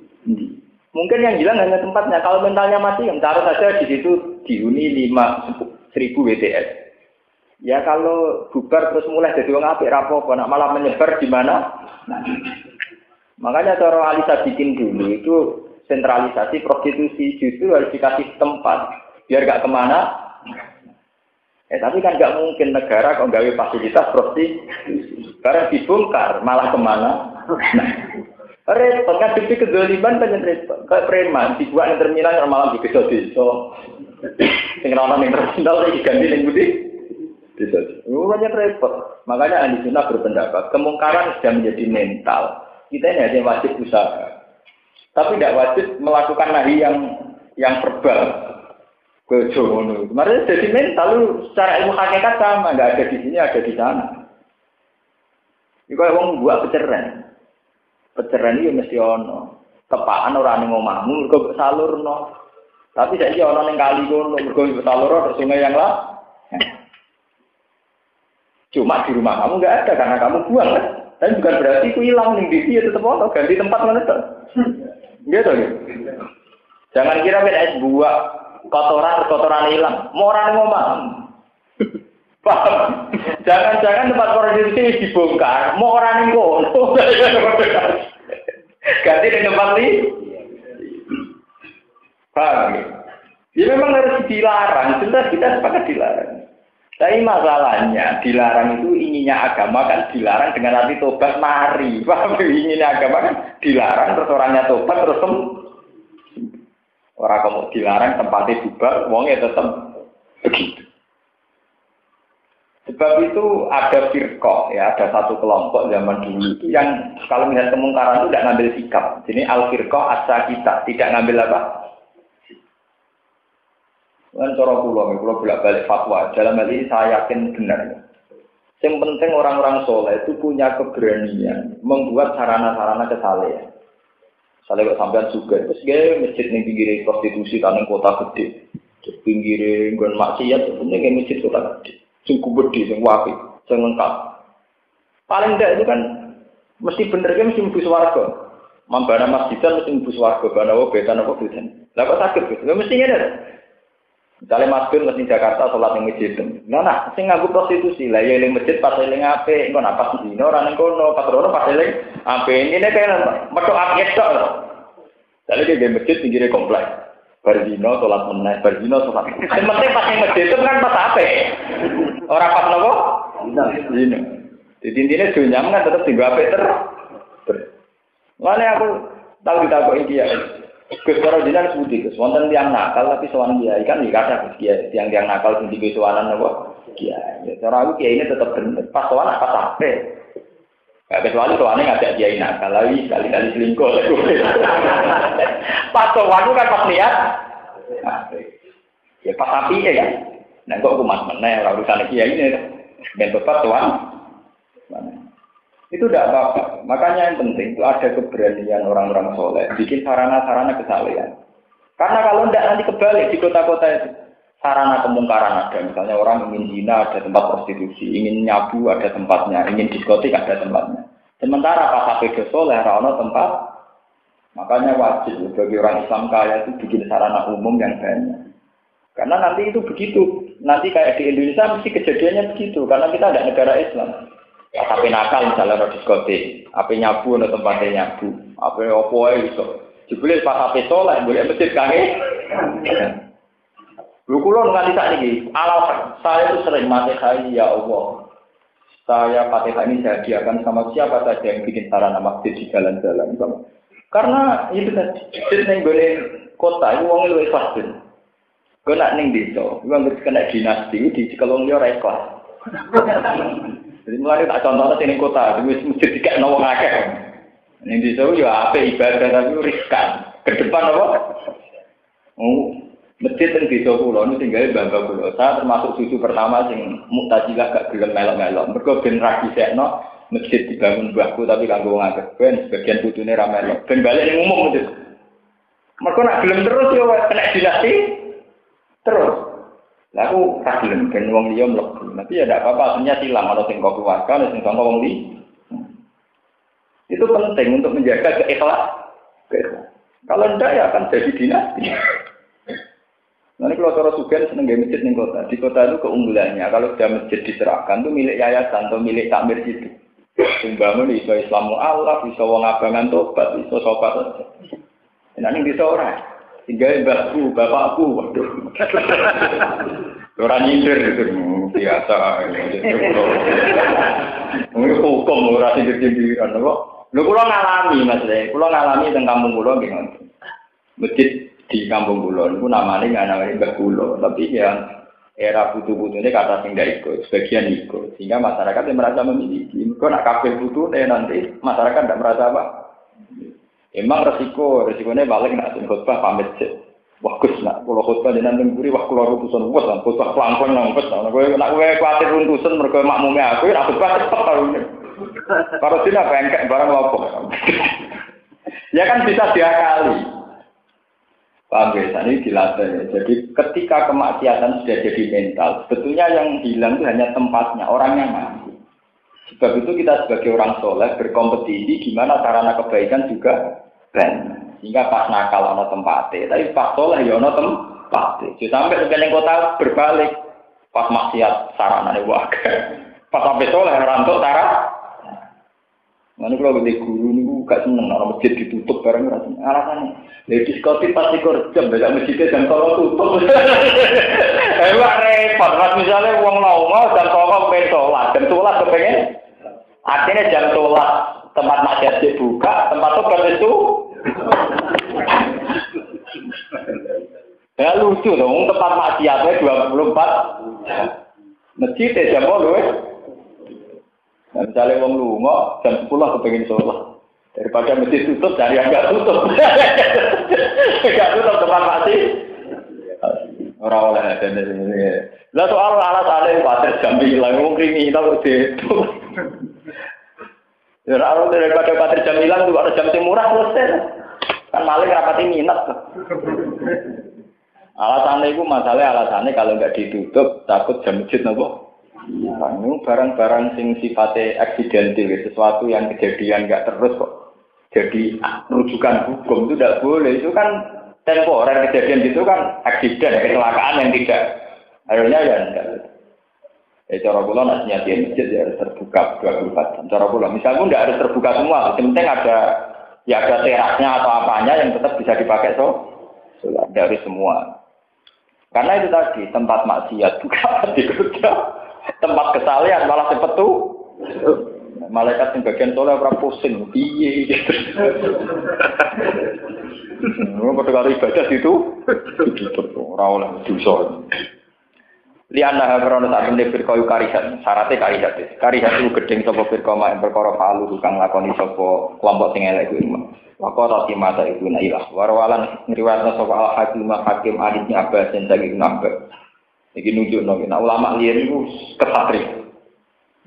Mungkin yang hilang hanya tempatnya. Kalau mentalnya mati, yang taruh saja di situ dihuni 5.000 WTS. Ya kalau bubar terus mulai jadi orang apik rapopo, nak malah menyebar di mana? Nah, makanya cara Alisa bikin dulu itu sentralisasi prostitusi justru harus dikasih tempat biar gak kemana. Tapi kan gak mungkin negara kalau gawe fasilitas prostitusi. Karena dibongkar malah kemana? Nah, repot kan tipe kezaliman banyak repot. Kayak preman dibuat yang terminal malam di desa-desa. Sing ana ning terminal iki ganti ning budi. Desa. Banyak repot. Makanya ahli sunnah berpendapat kemungkaran sudah menjadi mental. Kita ini hanya wajib usaha. Tapi tidak wajib melakukan nahi yang verbal. Kejono. Makanya jadi mental lu secara ilmu hakikat sama, enggak ada di sini, ada di sana. Iku wong buat peceran. Peceran iki mesti ono. Tepaan ora ning omahmu mergo salurno. Tapi saiki ono ning kali kono mergo salurno terus sungai yang lah. Cuma di rumah kamu enggak ada karena kamu buang kan. Tapi bukan berarti ku hilang ning di dia tetep ono ganti tempat ngono to. Gitu ya. Jangan kira ben es buah kotoran hilang. Mau ora ning omahmu. Paham? Jangan-jangan tempat prostitusi dibongkar, mau orang yang kono. Ganti di tempat ini. Paham? Ya memang harus dilarang, jelas kita sepakat dilarang. Tapi masalahnya, dilarang itu inginnya agama kan dilarang dengan arti tobat mari. Paham? Inginnya agama kan dilarang, terus orangnya tobat, terus orang kamu dilarang tempatnya bubar, uangnya tetap begitu. Sebab itu ada firqah, ya, ada satu kelompok zaman dulu itu yang kalau melihat kemungkaran itu tidak ngambil sikap. Jadi al-firqah as-sakita, tidak ngambil apa? Kan cara kula bolak-balik fatwa. Dalam hal ini saya yakin benar. Yang penting orang-orang soleh itu punya keberanian membuat sarana-sarana kesalehan. Misalnya kok sampean juga, terus dia masjid ning pinggir prostitusi kan ning kota gede. Pinggir nggon maksiat, penting masjid kota gede. Sing gede, sing wapi, sing lengkap. Paling tidak itu kan mesti bener kan mesti mlebu swarga. Mambana masjidan mesti mlebu swarga, banawa betan apa betan. Lah kok sakit gitu? Mesti ngene. Misalnya masjid mesti Jakarta salat ning masjid. Nah, sing nganggo prostitusi, lah ya ning masjid pas eling apik, engko napas dino ora ning kono, pas ora pas eling apik. Ini kayak metok apik tok. Lalu dia di masjid pinggire kompleks. Bardino sholat meneh, Bardino sholat. Yang penting pas yang masjid itu kan pas apa? Orang pas nopo? Dino. Jadi intinya dunia kan tetap tinggal apa terus. Mana aku tahu ditakoi dia. Gus para jinan sebudi Gus. Wonten tiang nakal tapi sowan dia kan dikata Gus dia tiang nakal sing digo sowanan nopo? Dia. Cara aku kiai ini tetap bener. Pas sowan apa sampai? Gak kecuali soalnya ngajak dia nakal lagi kali-kali selingkuh. Pas sowan kan pas lihat. Ya pas api ya. Nah kok kumat meneh ora urusan kiai ini. Ben tepat sowan. Itu tidak apa-apa. Makanya yang penting itu ada keberanian orang-orang soleh bikin sarana-sarana kesalehan. Karena kalau tidak nanti kebalik di kota-kota itu sarana kemungkaran ada. Misalnya orang ingin zina ada tempat prostitusi, ingin nyabu ada tempatnya, ingin diskotik ada tempatnya. Sementara pas pedo soleh rano tempat Makanya wajib bagi orang Islam kaya itu bikin sarana umum yang banyak. Karena nanti itu begitu. Nanti kayak di Indonesia mesti kejadiannya begitu. Karena kita ada negara Islam. Apa nakal misalnya di diskotik, apa nyabu atau tempatnya nyabu, apa opo itu. Jebule pas apa sholat, boleh masjid kange. Lu kulo nganti saat ini, saya itu sering Fatihah ya Allah. Saya Fatihah ini saya hadiahkan sama siapa saja yang bikin sarana masjid di jalan-jalan. Karena itu tadi, di kota itu uangnya lebih ikhlas. Gue nak ning desa, uang kena dinasti di sekolong dia ikhlas. Jadi mulai tak contohnya di kota, di masjid tidak nawang akeh. Ning desa ya apa ibadah tapi riskan. Ke depan apa? Masjid yang desa pulau ini tinggal bangga pulau. Saya termasuk cucu pertama yang Mu'tazilah gak gelem melok-melok. Mereka generasi sekno masjid dibangun mbahku tapi kanggo wong akeh. Ben sebagian putune ra melok. Ben balik ning umum itu. Mereka nak gelem terus ya kena dinasti terus. Lah aku ra gelem ben wong liya mlebu. Tapi ya ndak apa-apa, artinya silang ana sing kok keluarga, ana sing sangka wong liya. Itu penting untuk menjaga keikhlasan. Kalau enggak ya akan jadi dinasti. Nanti kalau cara sugen seneng gaya masjid di kota. Di kota itu keunggulannya kalau sudah masjid diserahkan itu milik yayasan atau milik takmir situ. Sumbangan iso Islam mu'alaf, iso wong abangan tobat, iso sopat saja. Nanti bisa orang. Tinggal mbahku, bapakku, waduh. Orang nyindir itu biasa. Ini hukum orang sindir-sindiran. Lu pulang ngalami mas le, pulang ngalami tentang kampung pulau gimana? Masjid di kampung pulau itu namanya nggak namanya Mbah Pulau, tapi yang era butuh-butuhnya kata sing nggak ikut, sebagian ikut, sehingga masyarakat yang merasa memiliki. Kalau nak kafir butuh, nanti masyarakat tidak merasa apa. Emang resikonya balik nak khutbah pamit sih. Wah Gus nak kalau khutbah di nanti buri wah keluar utusan buat lah, khutbah pelan-pelan nangkut. Nak gue khawatir utusan mereka makmumnya aku, nak khutbah cepat tahunya. Kalau tidak bengkek barang lopo. Ya kan bisa diakali. Paham ya, ini dilatih. Jadi ketika kemaksiatan sudah jadi mental, sebetulnya yang hilang itu hanya tempatnya, orangnya mati. Sebab itu kita sebagai orang soleh berkompetisi gimana sarana kebaikan juga banyak. Sehingga pas nakal ada tempatnya, tapi pas soleh ya ada tempatnya. Jadi sampai sebagian kota berbalik, pas maksiat sarana ini waga. Pas sampai soleh rantuk sarana. Mana kalau gede guru ni gak seneng orang masjid ditutup barang rasanya. Alasannya, diskotik pasti korjam, banyak masjidnya jam tolong tutup. Wah repot, mas misalnya uang mau jam tolong pengen sholat, jam sholat kepengen. Artinya jam sholat tempat maksiat dibuka, tempat sholat itu. Ya lucu dong, tempat maksiatnya 24. Masjidnya jam 10. Nah, misalnya wong lunga jam 10 kepengen sholat. Daripada masjid tutup, cari yang nggak tutup. Nggak tutup tempat mati. Orang oleh ada di sini. Lah soal alasan khawatir jam hilang, wong kriminal itu. Ya kalau daripada khawatir jam hilang, tuh ada jam murah selesai. Kan maling rapati minat. Alasannya itu alasannya kalau nggak ditutup takut jam masjid nopo. Nah, ini barang-barang sing sifatnya aksidental, sesuatu yang kejadian nggak terus kok. Jadi rujukan hukum itu tidak boleh. Itu kan temporer kejadian itu kan aksiden, kecelakaan yang tidak. Akhirnya ya enggak. Cara kula nak nyati masjid ya harus terbuka 24 jam. Cara kula misalnya enggak harus terbuka semua, yang penting ada terasnya atau apanya yang tetap bisa dipakai sholat dari semua. Karena itu tadi tempat maksiat bukan dikerja. Tempat kesalahan malah cepet tuh. Malaikat yang bagian soleh ora pusing, piye gitu. Pada kali ibadah itu ora oleh dosa. Liana karena tak temne firqah karihat, syaratnya karihat. Karihat itu gedeng sapa firqah mak perkara falu kang lakoni sapa kelompok sing elek kuwi. Maka rati mata ibu nailah. Warwalan ngriwayatna sapa al-hakim adiknya Abbas dan Ibnu Abbas. Iki nunjukno nek ulama liyan iku kesatria.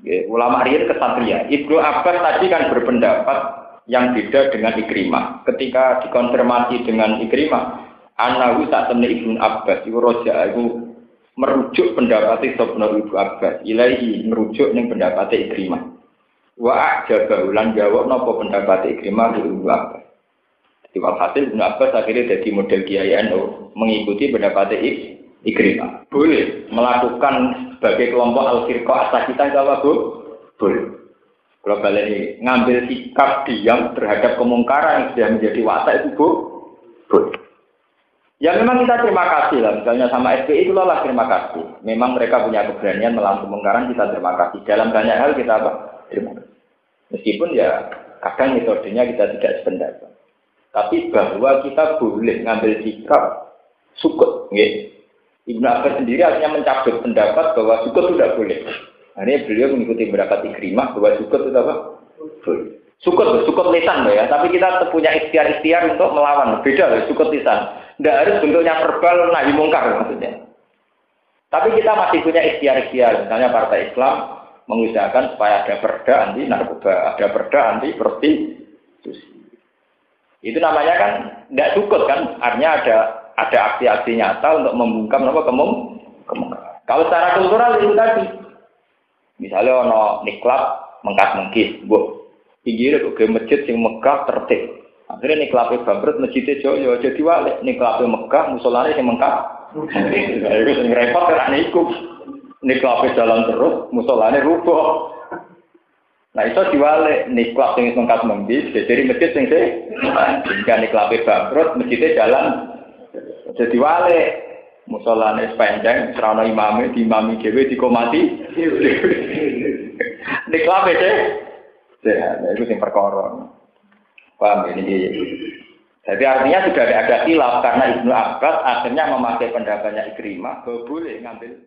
Nggih, ulama liyan kesatria. Ibnu Abbas tadi kan berpendapat yang beda dengan Ikrimah. Ketika dikonfirmasi dengan Ikrimah, anahu tak temne Ibnu Abbas iku roja iku merujuk pendapat Ibnu Abbas. Ilahi merujuk ning pendapat Ikrimah. Wa ajaba ulan jawab napa pendapat Ikrimah Ibnu Abbas. Imam Hasil Ibnu Abbas akhirnya jadi model Kiai NU mengikuti pendapat Ikrimah. Boleh melakukan sebagai kelompok al-firqah asakita itu apa Bu? Boleh. Kalau kalian ngambil sikap diam terhadap kemungkaran yang sudah menjadi watak itu Bu? Boleh. Ya memang kita terima kasih lah, misalnya sama SPI itu lah terima kasih. Memang mereka punya keberanian melawan kemungkaran, kita terima kasih. Dalam banyak hal kita apa? Terima kasih. Meskipun ya kadang metodenya kita tidak sependapat. Tapi bahwa kita boleh ngambil sikap sukut. Ibnu Abbas sendiri akhirnya mencabut pendapat bahwa sukut itu tidak boleh. Akhirnya beliau mengikuti pendapat Ikrimah bahwa sukut itu apa? Boleh. Sukut lisan ya, tapi kita punya ikhtiar untuk melawan. Beda loh, sukut lisan. Tidak harus bentuknya verbal, nahi mungkar maksudnya. Tapi kita masih punya ikhtiar. Misalnya Partai Islam mengusahakan supaya ada perda anti narkoba, ada perda anti prostitusi. Itu namanya kan tidak cukup kan? Artinya ada aksi-aksi nyata untuk membungkam kemungkaran. Kalau secara kultural itu tadi, misalnya ono niklab mengkas-mengkis, pinggirnya ke masjid yang megah tertib. Akhirnya niklape bangkrut masjidnya Joyo jadi walik. Niklape megah musolane yang mengkah. Itu sing repot kan niku. Niklape jalan terus musolane rubuh. Nah itu diwalik niklap sing mengkas mengkis jadi masjid sing jika niklape bangkrut masjidnya jalan jadi walik. Musolane panjang serana imame diimami dhewe dikomati. Niklape itu sing perkara. Paham ini? Jadi artinya sudah ada khilaf karena Ibnu Abbas akhirnya memakai pendapatnya Ikrimah bahwa boleh ngambil